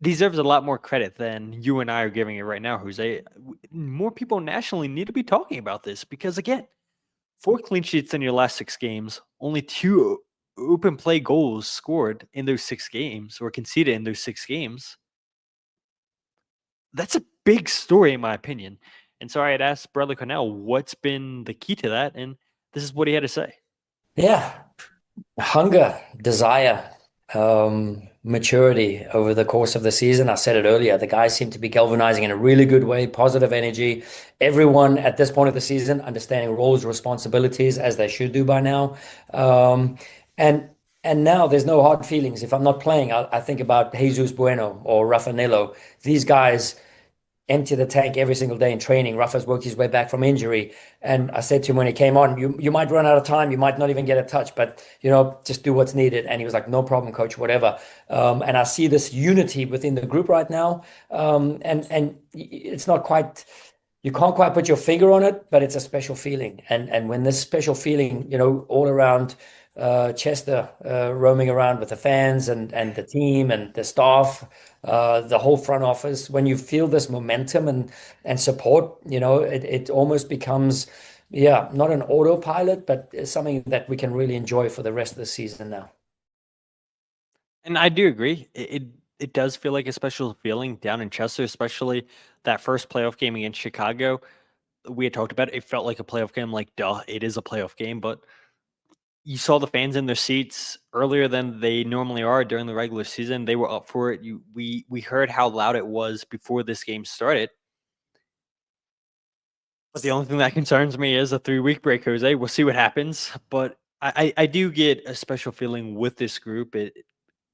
deserves a lot more credit than you and I are giving it right now, Jose. More people nationally need to be talking about this, because again, 4 clean sheets in your last 6 games, only 2 open play goals scored in those 6 games, or conceded in those 6 games. That's a big story, in my opinion. And so I had asked Bradley Cornell what's been the key to that, and this is what he had to say. Yeah, hunger, desire, maturity over the course of the season. I said it earlier, the guys seem to be galvanizing in a really good way, positive energy. Everyone at this point of the season understanding roles, responsibilities, as they should do by now. And now there's no hard feelings. If I'm not playing, I think about Jesus Bueno or Raffanello. These guys empty the tank every single day in training. Rafa's worked his way back from injury. And I said to him when he came on, you might run out of time. You might not even get a touch, but, just do what's needed. And he was like, no problem, coach, whatever. And I see this unity within the group right now. And it's not quite, you can't quite put your finger on it, but it's a special feeling. And when this special feeling, all around Chester, roaming around with the fans and the team and the staff, the whole front office, when you feel this momentum and support, it almost becomes, not an autopilot, but something that we can really enjoy for the rest of the season now. And I do agree. It does feel like a special feeling down in Chester, especially that first playoff game against Chicago. We had talked about it. It felt like a playoff game, like, duh, it is a playoff game, but you saw the fans in their seats earlier than they normally are during the regular season. They were up for it. We heard how loud it was before this game started. But the only thing that concerns me is a 3-week break, Jose. We'll see what happens. But I do get a special feeling with this group. It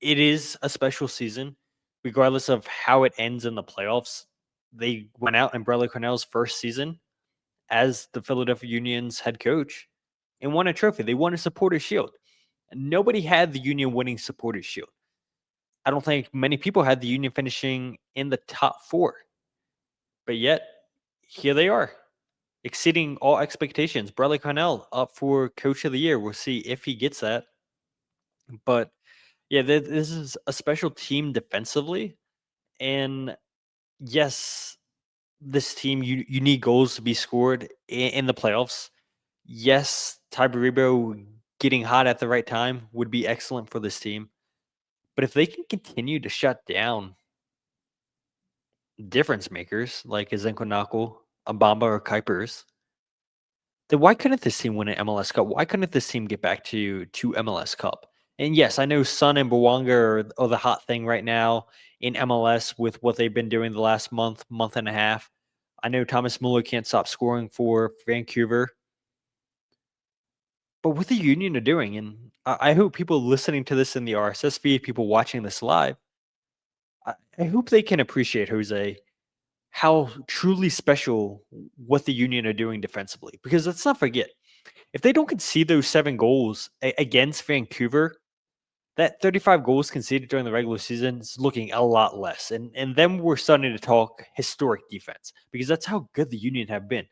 is a special season, regardless of how it ends in the playoffs. They went out in Bradley Cornell's first season as the Philadelphia Union's head coach and won a trophy. They won a Supporters' Shield. Nobody had the Union winning Supporters' Shield. I don't think many people had the Union finishing in the top 4. But yet, here they are, exceeding all expectations. Bradley Cornell up for Coach of the Year. We'll see if he gets that. But yeah, this is a special team defensively. And yes, this team, you need goals to be scored in the playoffs. Yes, Tai Baribo getting hot at the right time would be excellent for this team. But if they can continue to shut down difference makers like Azenko Knuckle, Abamba, or Kuipers, then why couldn't this team win an MLS Cup? Why couldn't this team get back to MLS Cup? And yes, I know Sun and Bwanga are the hot thing right now in MLS with what they've been doing the last month and a half. I know Thomas Muller can't stop scoring for Vancouver. But what the Union are doing, and I hope people listening to this in the RSS feed, people watching this live, I hope they can appreciate, Jose, how truly special what the Union are doing defensively. Because let's not forget, if they don't concede those 7 goals against Vancouver, that 35 goals conceded during the regular season is looking a lot less. And then we're starting to talk historic defense, because that's how good the Union have been.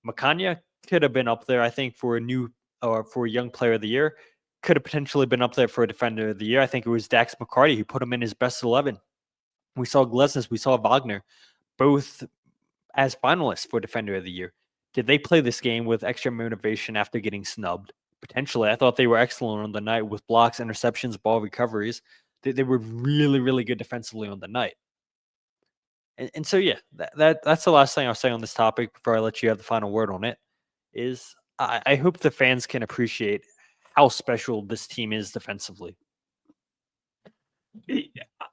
Makanya could have been up there, I think, for a young player of the year. Could have potentially been up there for a defender of the year. I think it was Dax McCarty who put him in his best 11. We saw Glesnes, we saw Wagner, both as finalists for defender of the year. Did they play this game with extra motivation after getting snubbed? Potentially. I thought they were excellent on the night with blocks, interceptions, ball recoveries. They were really, really good defensively on the night. And so, yeah, that's the last thing I'll say on this topic before I let you have the final word on it, is I hope the fans can appreciate how special this team is defensively.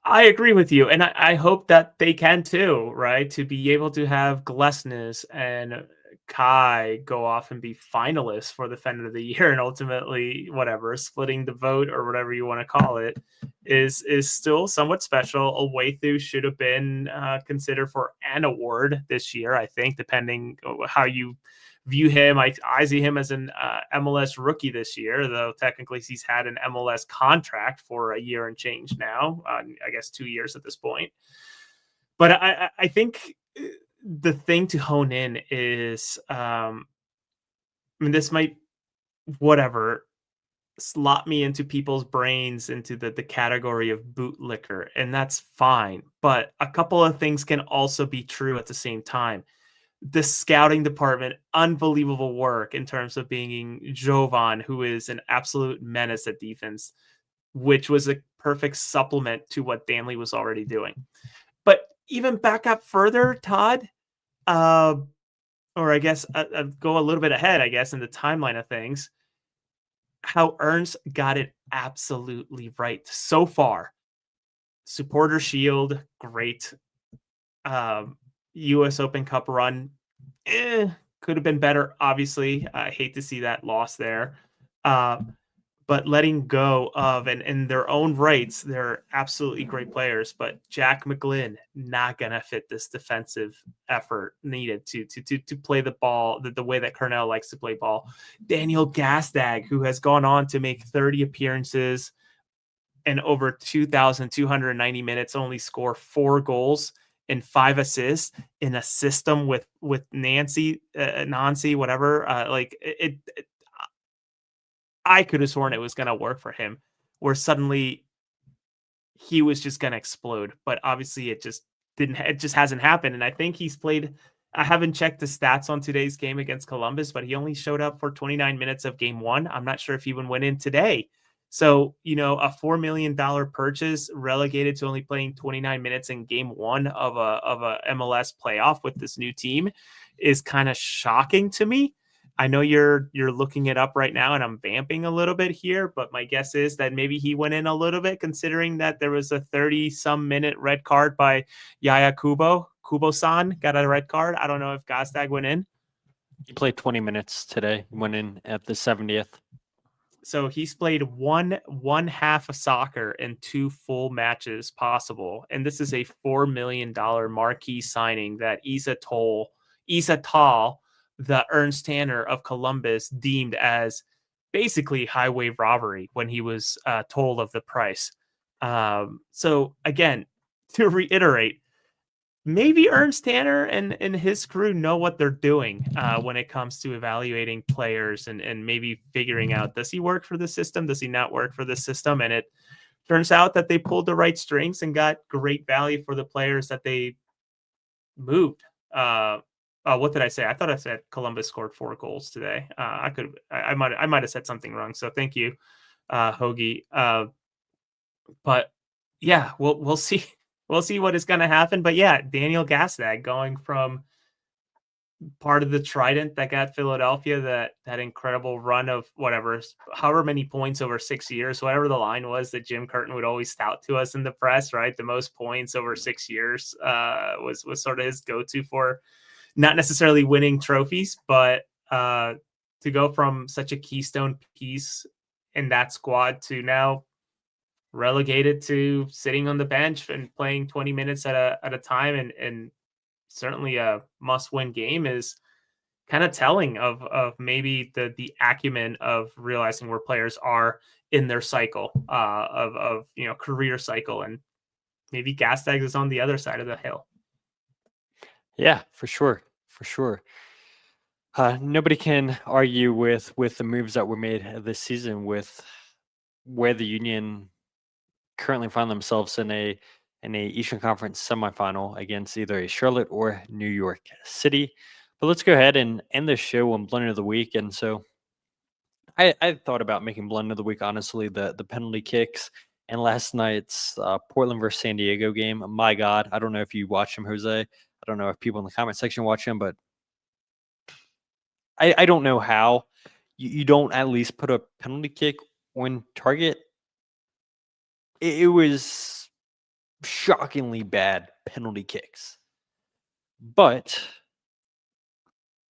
I agree with you, and I hope that they can too, right? To be able to have Glesnes and Kai go off and be finalists for the Defender of the Year, and ultimately, whatever, splitting the vote or whatever you want to call it, is still somewhat special. Awaythu should have been considered for an award this year, I think, depending how you view him. I see him as an MLS rookie this year, though technically he's had an MLS contract for a year and change now. I guess 2 years at this point. But I think the thing to hone in is, I mean, this might, whatever, slot me into people's brains into the category of bootlicker, and that's fine. But a couple of things can also be true at the same time. The scouting department, unbelievable work in terms of being Jovan, who is an absolute menace at defense, which was a perfect supplement to what Danley was already doing. But even back up further, Todd, or I guess I'll go a little bit ahead, I guess, in the timeline of things, how Ernst got it absolutely right so far. Supporter Shield, great. U.S. Open Cup run, could have been better, obviously. I hate to see that loss there. But letting go of, and in their own rights, they're absolutely great players. But Jack McGlynn, not going to fit this defensive effort needed to play the ball the way that Cornell likes to play ball. Daniel Gastag, who has gone on to make 30 appearances and over 2,290 minutes, only score 4 goals and 5 assists in a system with Nancy, whatever. I could have sworn it was going to work for him, where suddenly he was just going to explode. But obviously it just didn't. It just hasn't happened. And I think he's played. I haven't checked the stats on today's game against Columbus, but he only showed up for 29 minutes of game 1. I'm not sure if he even went in today. So, a $4 million purchase relegated to only playing 29 minutes in game 1 of a MLS playoff with this new team is kind of shocking to me. I know you're looking it up right now, and I'm vamping a little bit here, but my guess is that maybe he went in a little bit, considering that there was a 30-some minute red card by Yaya Kubo. Kubo-san got a red card. I don't know if Gastag went in. He played 20 minutes today, went in at the 70th. So he's played one half of soccer in 2 full matches possible. And this is a $4 million marquee signing that Isa Tall, the Ernst Tanner of Columbus, deemed as basically highway robbery when he was told of the price. So again, to reiterate, maybe Ernst Tanner and his crew know what they're doing when it comes to evaluating players and maybe figuring out, does he work for the system? Does he not work for the system? And it turns out that they pulled the right strings and got great value for the players that they moved. What did I say? I thought I said Columbus scored 4 goals today. I might have said something wrong. So thank you, Hoagie. But yeah, we'll see. We'll see what is going to happen. But yeah, Daniel Gastag going from part of the trident that got Philadelphia that incredible run of however many points over 6 years, whatever the line was that Jim Curtin would always tout to us in the press, right? The most points over 6 years was sort of his go-to for not necessarily winning trophies, but to go from such a keystone piece in that squad to now relegated to sitting on the bench and playing 20 minutes at a time and certainly a must-win game is kind of telling of maybe the acumen of realizing where players are in their cycle of career cycle, and maybe Gastag is on the other side of the hill. Yeah, for sure. Nobody can argue with the moves that were made this season with where the Union currently find themselves in a Eastern Conference semifinal against either a Charlotte or New York City. But let's go ahead and end this show on Blunder of the Week. And so I thought about making Blunder of the Week, honestly, the penalty kicks and last night's Portland versus San Diego game. My God, I don't know if you watch them, Jose. I don't know if people in the comment section watch them, but I don't know how you don't at least put a penalty kick on target. It was shockingly bad penalty kicks. But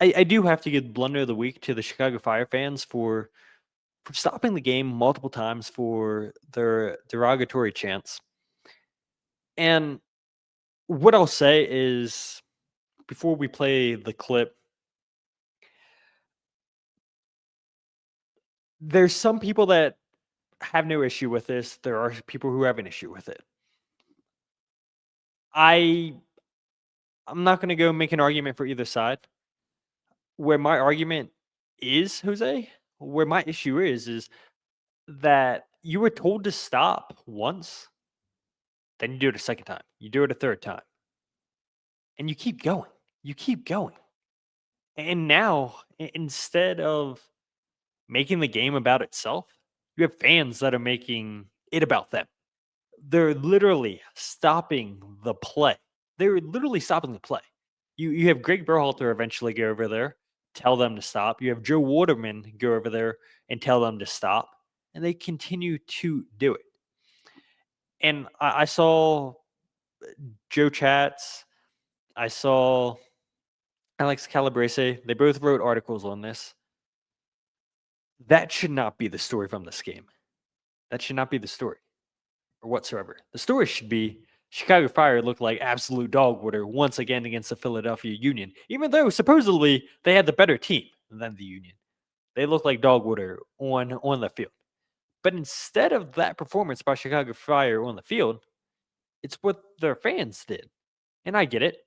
I do have to give Blunder of the Week to the Chicago Fire fans for stopping the game multiple times for their derogatory chants. And what I'll say is, before we play the clip, there's some people that have no issue with this. There are people who have an issue with it. I'm not going to go make an argument for either side. Where my argument is, Jose, where my issue is that you were told to stop once, then you do it a second time, you do it a third time, and you keep going. And now, instead of making the game about itself, you have fans that are making it about them. They're literally stopping the play. You have Greg Berhalter eventually go over there, tell them to stop. You have Joe Waterman go over there and tell them to stop. And they continue to do it. And I saw Joe Chats. I saw Alex Calabrese. They both wrote articles on this. That should not be the story from this game. That should not be the story or whatsoever. The story should be Chicago Fire looked like absolute dog water once again against the Philadelphia Union, even though supposedly they had the better team than the Union. They looked like dog water on the field. But instead of that performance by Chicago Fire on the field, it's what their fans did. And I get it.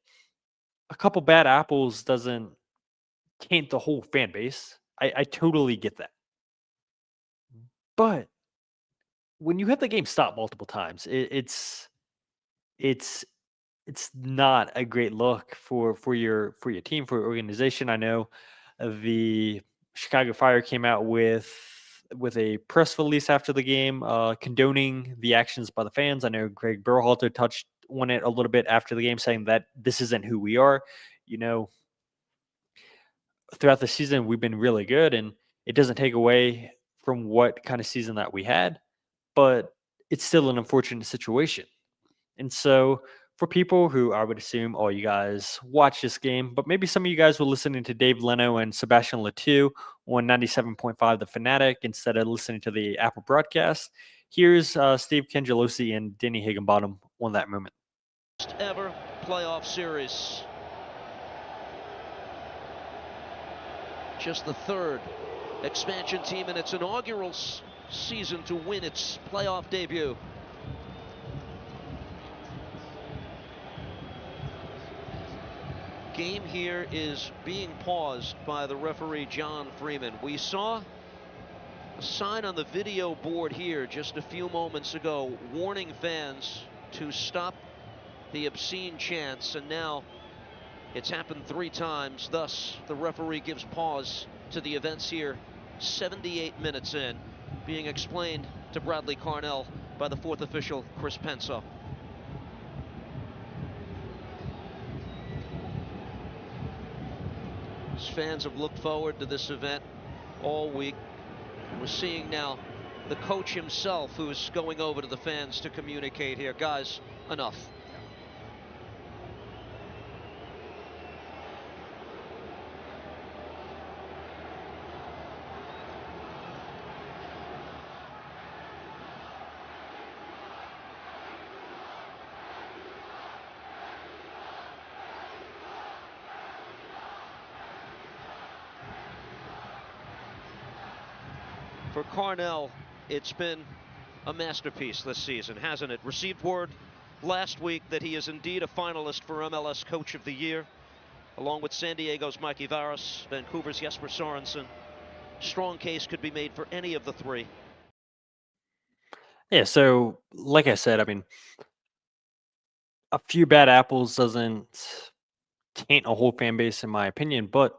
A couple bad apples doesn't taint the whole fan base. I totally get that. But when you have the game stop multiple times, it's not a great look for your team, for your organization. I know the Chicago Fire came out with a press release after the game condoning the actions by the fans. I know Greg Berhalter touched on it a little bit after the game, saying that this isn't who we are. You know, throughout the season, we've been really good, and it doesn't take away from what kind of season that we had, but it's still an unfortunate situation. And so for people who I would assume all you guys watch this game, but maybe some of you guys were listening to Dave Leno and Sebastian Letou on 97.5 The Fanatic instead of listening to the Apple broadcast, here's Steve Kengelosi and Danny Higginbottom on that moment. First ever playoff series. Just the third expansion team in its inaugural season to win its playoff debut. Game here is being paused by the referee John Freeman. We saw a sign on the video board here just a few moments ago warning fans to stop the obscene chants, and now it's happened 3 times. Thus, the referee gives pause to the events here 78 minutes in, being explained to Bradley Carnell by the 4th official, Chris Pensa. Fans have looked forward to this event all week. We're seeing now the coach himself who's going over to the fans to communicate here. Guys, enough. For Carnell, it's been a masterpiece this season, hasn't it? Received word last week that he is indeed a finalist for MLS Coach of the Year, along with San Diego's Mikey Varas, Vancouver's Jesper Sorensen. Strong case could be made for any of the three. Yeah, so like I said, I mean, a few bad apples doesn't taint a whole fan base, in my opinion, but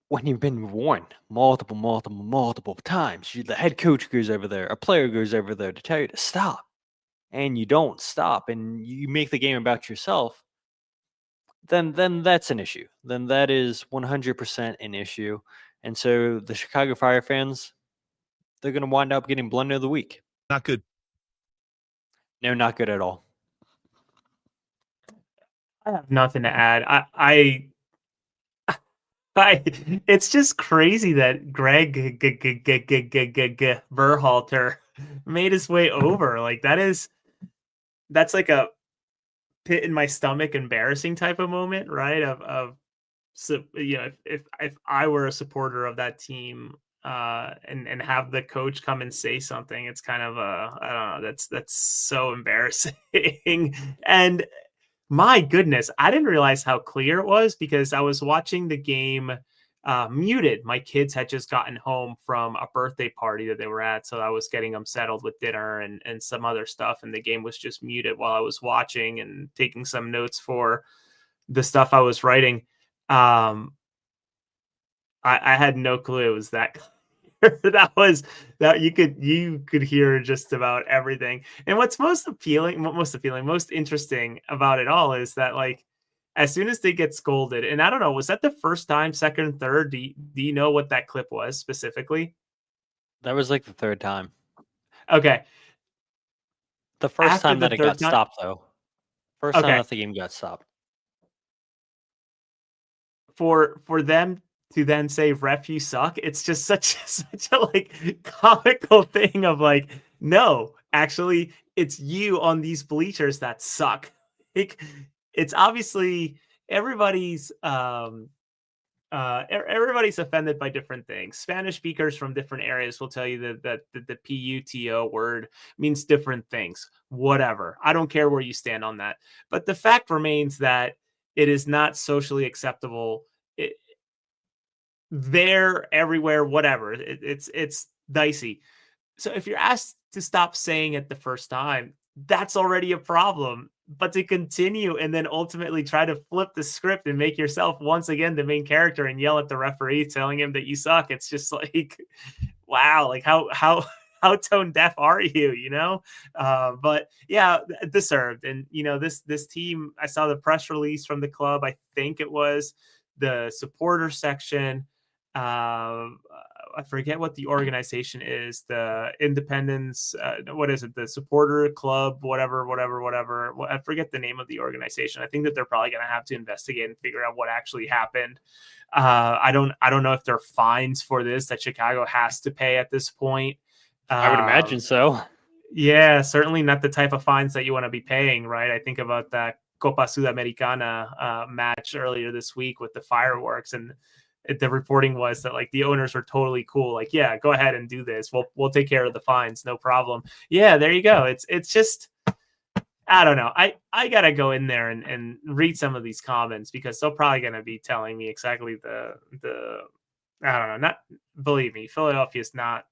when you've been warned multiple times, the head coach goes over there, a player goes over there to tell you to stop, and you don't stop, and you make the game about yourself, then that's an issue. Then that is 100% an issue. And so the Chicago Fire fans, they're going to wind up getting Blunder of the Week. Not good. No, not good at all. I have nothing to add. I it's just crazy that Greg Berhalter made his way over. Like that's like a pit in my stomach, embarrassing type of moment, right? So if I were a supporter of that team, and have the coach come and say something, it's kind of I don't know, that's so embarrassing. And my goodness, I didn't realize how clear it was because I was watching the game muted. My kids had just gotten home from a birthday party that they were at, so I was getting them settled with dinner and some other stuff, and the game was just muted while I was watching and taking some notes for the stuff I was writing. I had no clue it was that clear. that you could hear just about everything. And what's most interesting about it all is that, like, as soon as they get scolded, and I don't know, was that the first time, second, third? Do you know what that clip was specifically? That was like the third time. Okay. The first After time the that it third got time? stopped, though. First Okay. time that the game got stopped. For them to then say ref, you suck, it's just such a like comical thing of like, no, actually it's you on these bleachers that suck. Like, it's obviously everybody's everybody's offended by different things. Spanish speakers from different areas will tell you that the PUTO word means different things. Whatever, I don't care where you stand on that, but the fact remains that it is not socially acceptable. There, everywhere, whatever. It's dicey. So if you're asked to stop saying it the first time, that's already a problem. But to continue and then ultimately try to flip the script and make yourself once again the main character and yell at the referee telling him that you suck, it's just like, wow, like how tone deaf are you, you know? But yeah, deserved. And this team, I saw the press release from the club. I think it was the supporter section. I forget what the organization is, the Independence, what is it? The supporter club, whatever. I forget the name of the organization. I think that they're probably going to have to investigate and figure out what actually happened. I don't know if there are fines for this that Chicago has to pay at this point. I would imagine so. Yeah, certainly not the type of fines that you want to be paying, right? I think about that Copa Sudamericana match earlier this week with the fireworks, and the reporting was that like the owners were totally cool. Like, yeah, go ahead and do this. We'll take care of the fines. No problem. Yeah, there you go. It's just, I don't know. I got to go in there and read some of these comments because they're probably going to be telling me exactly the, I don't know, not, believe me, Philadelphia is not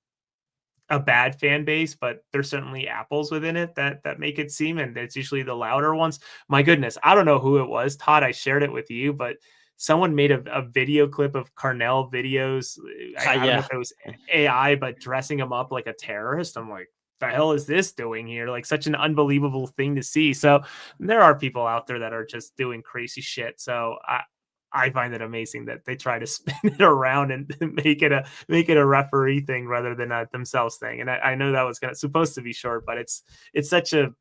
a bad fan base, but there's certainly apples within it that make it seem, and it's usually the louder ones. My goodness, I don't know who it was. Todd, I shared it with you, but someone made a video clip of Carnell videos. I don't know if it was AI, but dressing him up like a terrorist. I'm like, the hell is this doing here? Like, such an unbelievable thing to see. So there are people out there that are just doing crazy shit. So I find it amazing that they try to spin it around and make it a referee thing rather than a themselves thing. And I know that was supposed to be short, but it's such an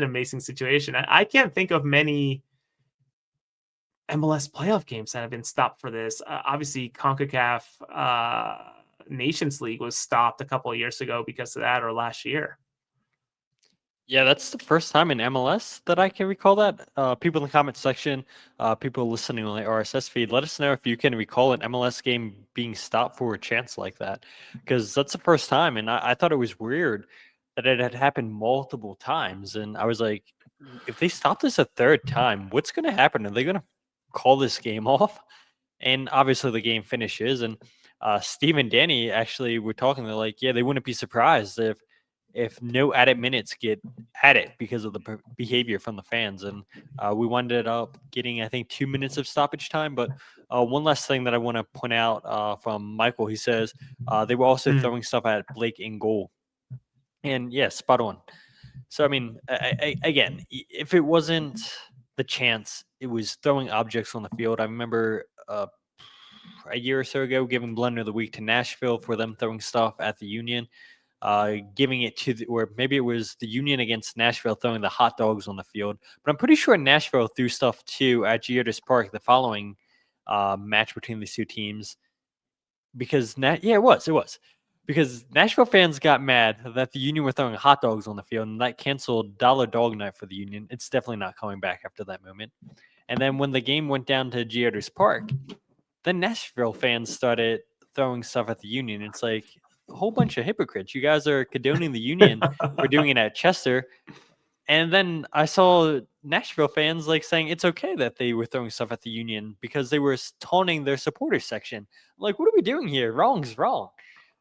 amazing situation. I can't think of many MLS playoff games that have been stopped for this. Obviously, CONCACAF Nations League was stopped a couple of years ago because of that, or last year. Yeah, that's the first time in MLS that I can recall that. People in the comment section, people listening on the RSS feed, let us know if you can recall an MLS game being stopped for a chance like that, because that's the first time, and I thought it was weird that it had happened multiple times, and I was like, if they stop this a third time, what's going to happen? Are they going to call this game off? And obviously, the game finishes, and Steve and Danny actually were talking. They're like, yeah, they wouldn't be surprised if no added minutes get added because of the behavior from the fans. And we wound up getting, I think, 2 minutes of stoppage time. But one last thing that I want to point out from Michael, he says they were also throwing stuff at Blake in goal. And yeah, spot on. So, I mean, again, if it wasn't the chance, it was throwing objects on the field. I remember a year or so ago giving Blunder of the week to Nashville for them throwing stuff at the Union. Giving it to or maybe it was the Union against Nashville throwing the hot dogs on the field. But I'm pretty sure Nashville threw stuff too at Geodis Park the following match between these two teams. Because it was because Nashville fans got mad that the Union were throwing hot dogs on the field, and that canceled Dollar Dog Night for the Union. It's definitely not coming back after that moment. And then when the game went down to Geodis Park, then Nashville fans started throwing stuff at the Union. It's like a whole bunch of hypocrites. You guys are condoning the Union for doing it at Chester. And then I saw Nashville fans like saying it's okay that they were throwing stuff at the Union because they were taunting their supporters section. I'm like, what are we doing here? Wrong's wrong.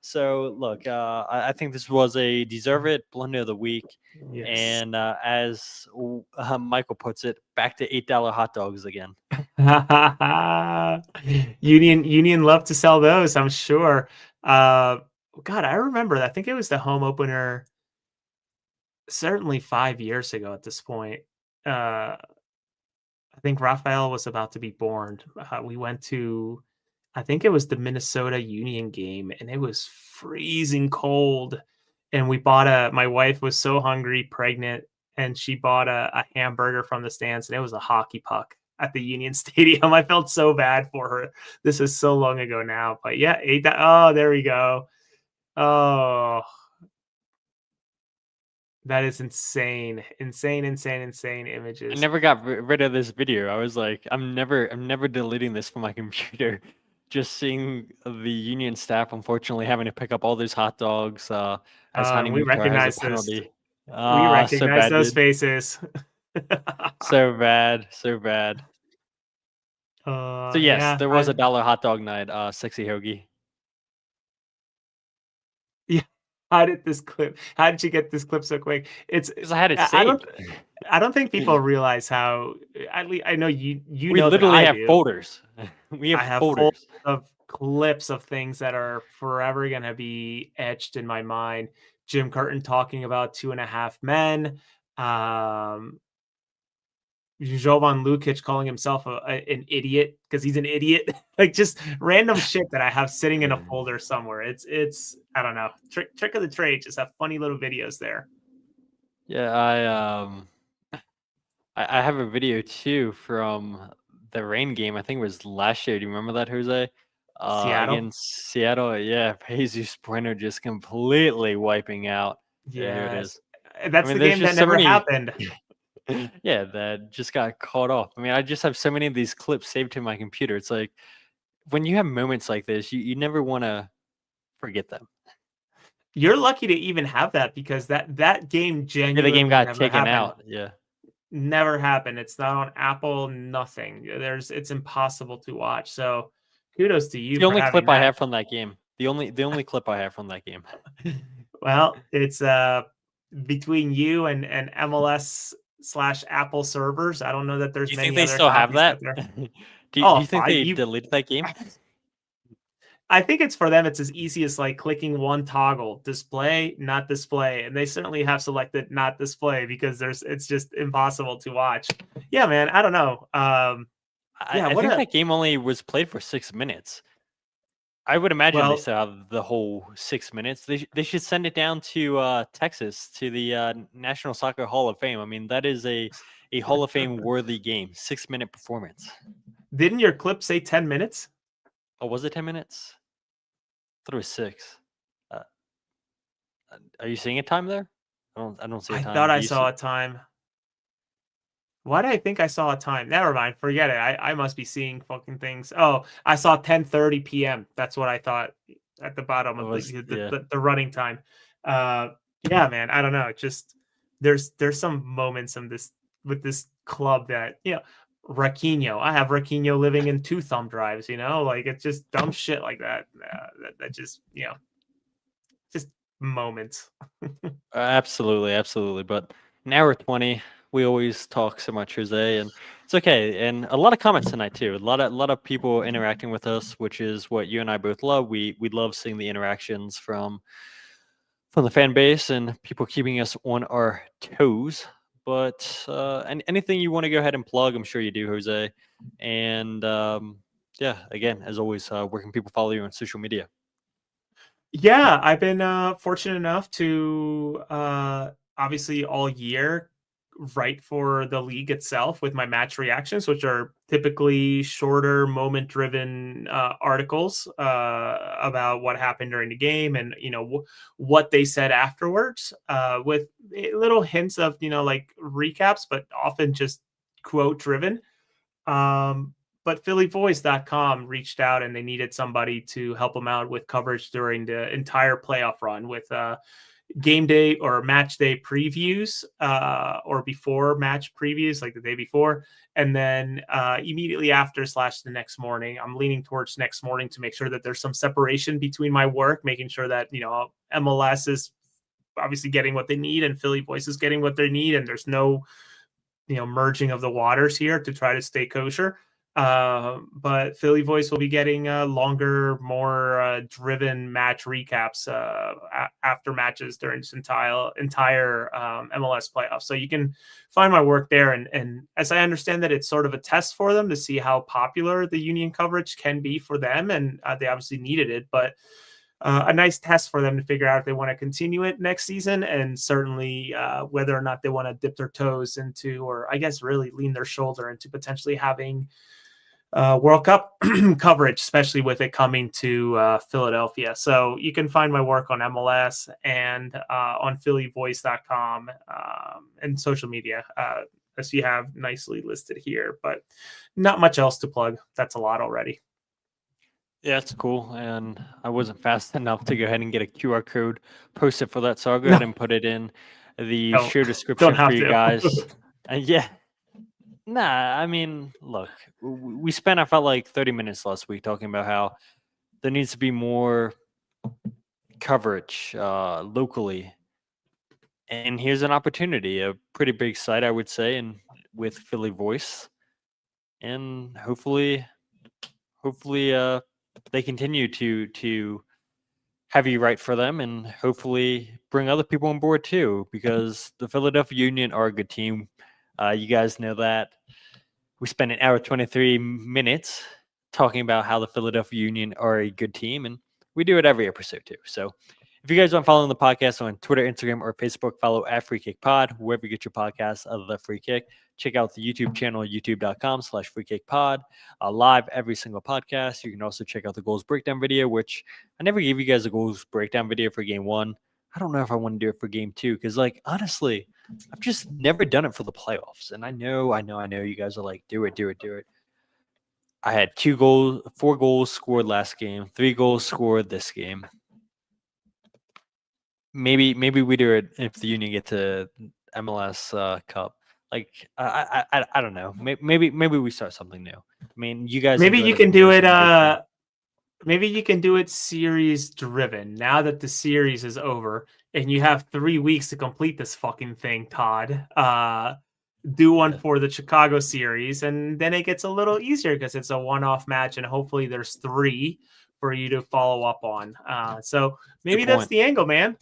So look, I think this was a deserved blunder of the week. Yes. And as Michael puts it, back to $8 hot dogs again. Union love to sell those, I'm sure. God, I remember that. I think it was the home opener certainly 5 years ago at this point. I think Raphael was about to be born. We went to, I think it was the Minnesota Union game, and it was freezing cold. And we bought my wife was so hungry, pregnant, and she bought a hamburger from the stands, and it was a hockey puck at the Union Stadium. I felt so bad for her. This is so long ago now, but yeah, oh, there we go. Oh, that is insane images. I never got rid of this video. I was like, I'm never deleting this from my computer. Just seeing the Union staff, unfortunately, having to pick up all those hot dogs as we recognize has a penalty. We recognize so those faces. So bad. So yes, yeah, there was a $1 hot dog night, Sexy Hoagie. Yeah. How did you get this clip so quick? It's because I had it saved. I don't think people realize how. I know you. We know literally have folders. We have folders of clips of things that are forever gonna be etched in my mind. Jim Curtin talking about 2.5 men. Jovan Lukic calling himself an idiot because he's an idiot. Like just random shit that I have sitting in a folder somewhere. It's I don't know. Trick of the trade. Just have funny little videos there. Yeah, I have a video too from the rain game. I think it was last year. Do you remember that, Jose? Seattle. Against Seattle. Yeah, Jesus Bueno just completely wiping out. Yeah, here it is. That's the game that never happened. Yeah, that just got caught off. I mean, I just have so many of these clips saved to my computer. It's like when you have moments like this, you never want to forget them. You're lucky to even have that because that game genuinely the game got taken happened. out. Yeah. Never happened. It's not on Apple, nothing. It's impossible to watch. So kudos to you. The only clip I have from that game. The only clip I have from that game. Well, it's between you and MLS/Apple servers. I don't know that there's many. Do you think they still have that? Do you think they deleted that game? I think it's for them. It's as easy as like clicking one toggle, display, not display, and they certainly have selected not display because it's just impossible to watch. Yeah, man. I don't know. I think that game only was played for 6 minutes. I would imagine they still have the whole 6 minutes. They should send it down to Texas to the National Soccer Hall of Fame. I mean, that is a Hall of Fame worthy game. 6-minute performance. Didn't your clip say 10 minutes? Oh, was it 10 minutes? I thought it was 6. Are you seeing a time there? don't see a I time. thought Do I you saw see? a time. Why did I think I saw a time? Never mind. Forget it. I must be seeing fucking things. Oh, I saw 10:30 p.m. That's what I thought at the bottom It of was the running time. Yeah, man. I don't know. Just there's some moments in this with this club that Raquinho. I have Raquinho living in 2 thumb drives. Like it's just dumb shit like that. That just just moments. Absolutely, absolutely. But an hour 20, we always talk so much, Jose, and it's okay. And a lot of comments tonight too. A lot of people interacting with us, which is what you and I both love. We love seeing the interactions from the fan base and people keeping us on our toes. But anything you want to go ahead and plug, I'm sure you do, Jose. And yeah, again, as always, where can people follow you on social media? Yeah, I've been fortunate enough to obviously all year write for the league itself with my match reactions, which are typically shorter, moment-driven articles about what happened during the game and what they said afterwards, with little hints of like recaps, but often just quote-driven. But phillyvoice.com reached out and they needed somebody to help them out with coverage during the entire playoff run with game day or match day previews or before match previews, like the day before. And then immediately after / the next morning, I'm leaning towards next morning to make sure that there's some separation between my work, making sure that, MLS is obviously getting what they need and Philly Voice is getting what they need. And there's no, merging of the waters here to try to stay kosher. But Philly Voice will be getting longer, more driven match recaps after matches during this entire MLS playoffs. So you can find my work there. And as I understand that, it's sort of a test for them to see how popular the Union coverage can be for them. And they obviously needed it, but a nice test for them to figure out if they want to continue it next season, and certainly whether or not they want to dip their toes into, or I guess really lean their shoulder into potentially having World Cup coverage, especially with it coming to Philadelphia. So you can find my work on MLS and on phillyvoice.com and social media, as you have nicely listed here, but not much else to plug. That's a lot already. Yeah, it's cool. And I wasn't fast enough to go ahead and get a QR code posted for that. So I'll go ahead and put it in the show description for you guys. Yeah. Nah, I mean, look, we spent, I felt like 30 minutes last week talking about how there needs to be more coverage locally. And here's an opportunity, a pretty big site, I would say, and with Philly Voice. And hopefully they continue to have you write for them and hopefully bring other people on board too, because the Philadelphia Union are a good team. You guys know that. We spent an hour 23 minutes talking about how the Philadelphia Union are a good team, and we do it every episode too. So if you guys aren't following the podcast on Twitter, Instagram, or Facebook, follow at Free Kick Pod, wherever you get your podcasts of the Free Kick. Check out the YouTube channel, youtube.com/freekickpod. Live every single podcast. You can also check out the goals breakdown video, which I never gave you guys a goals breakdown video for game 1. I don't know if I want to do it for game 2, because, like, honestly, I've just never done it for the playoffs. And I know you guys are like, do it. I had 4 goals scored last game, 3 goals scored this game. Maybe we do it if the Union get to MLS Cup. Like, I don't know. Maybe we start something new. I mean, you guys. Maybe you can do it. Maybe you can do it series driven. Now that the series is over and you have 3 weeks to complete this fucking thing, Todd. Do one for the Chicago series, and then it gets a little easier because it's a one-off match, and hopefully there's 3 for you to follow up on. So maybe that's the angle, man.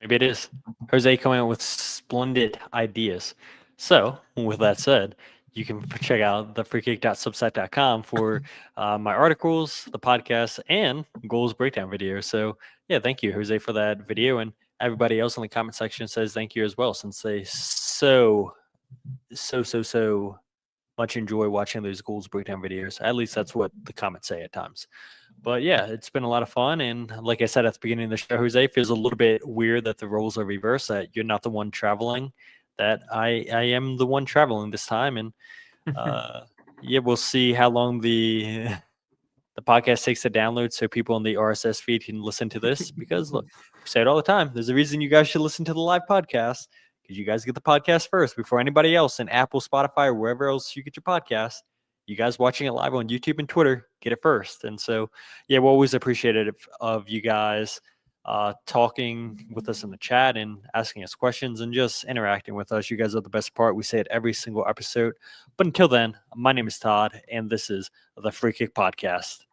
Maybe it is. Jose coming up with splendid ideas. So with that said, you can check out the freekick.substack.com for my articles, the podcast, and goals breakdown video. So yeah, thank you, Jose, for that video. And everybody else in the comment section says thank you as well, since they so much enjoy watching those goals breakdown videos. At least that's what the comments say at times. But yeah, it's been a lot of fun. And like I said at the beginning of the show, Jose, it feels a little bit weird that the roles are reversed, that you're not the one traveling, that I am the one traveling this time. And yeah, we'll see how long the podcast takes to download so people in the RSS feed can listen to this. Because look, we say it all the time. There's a reason you guys should listen to the live podcast, because you guys get the podcast first before anybody else in Apple, Spotify, or wherever else you get your podcast. You guys watching it live on YouTube and Twitter get it first. And so, yeah, we're always appreciative of you guys talking with us in the chat and asking us questions and just interacting with us. You guys are the best part. We say it every single episode. But until then, my name is Todd, and this is the Free Kick Podcast.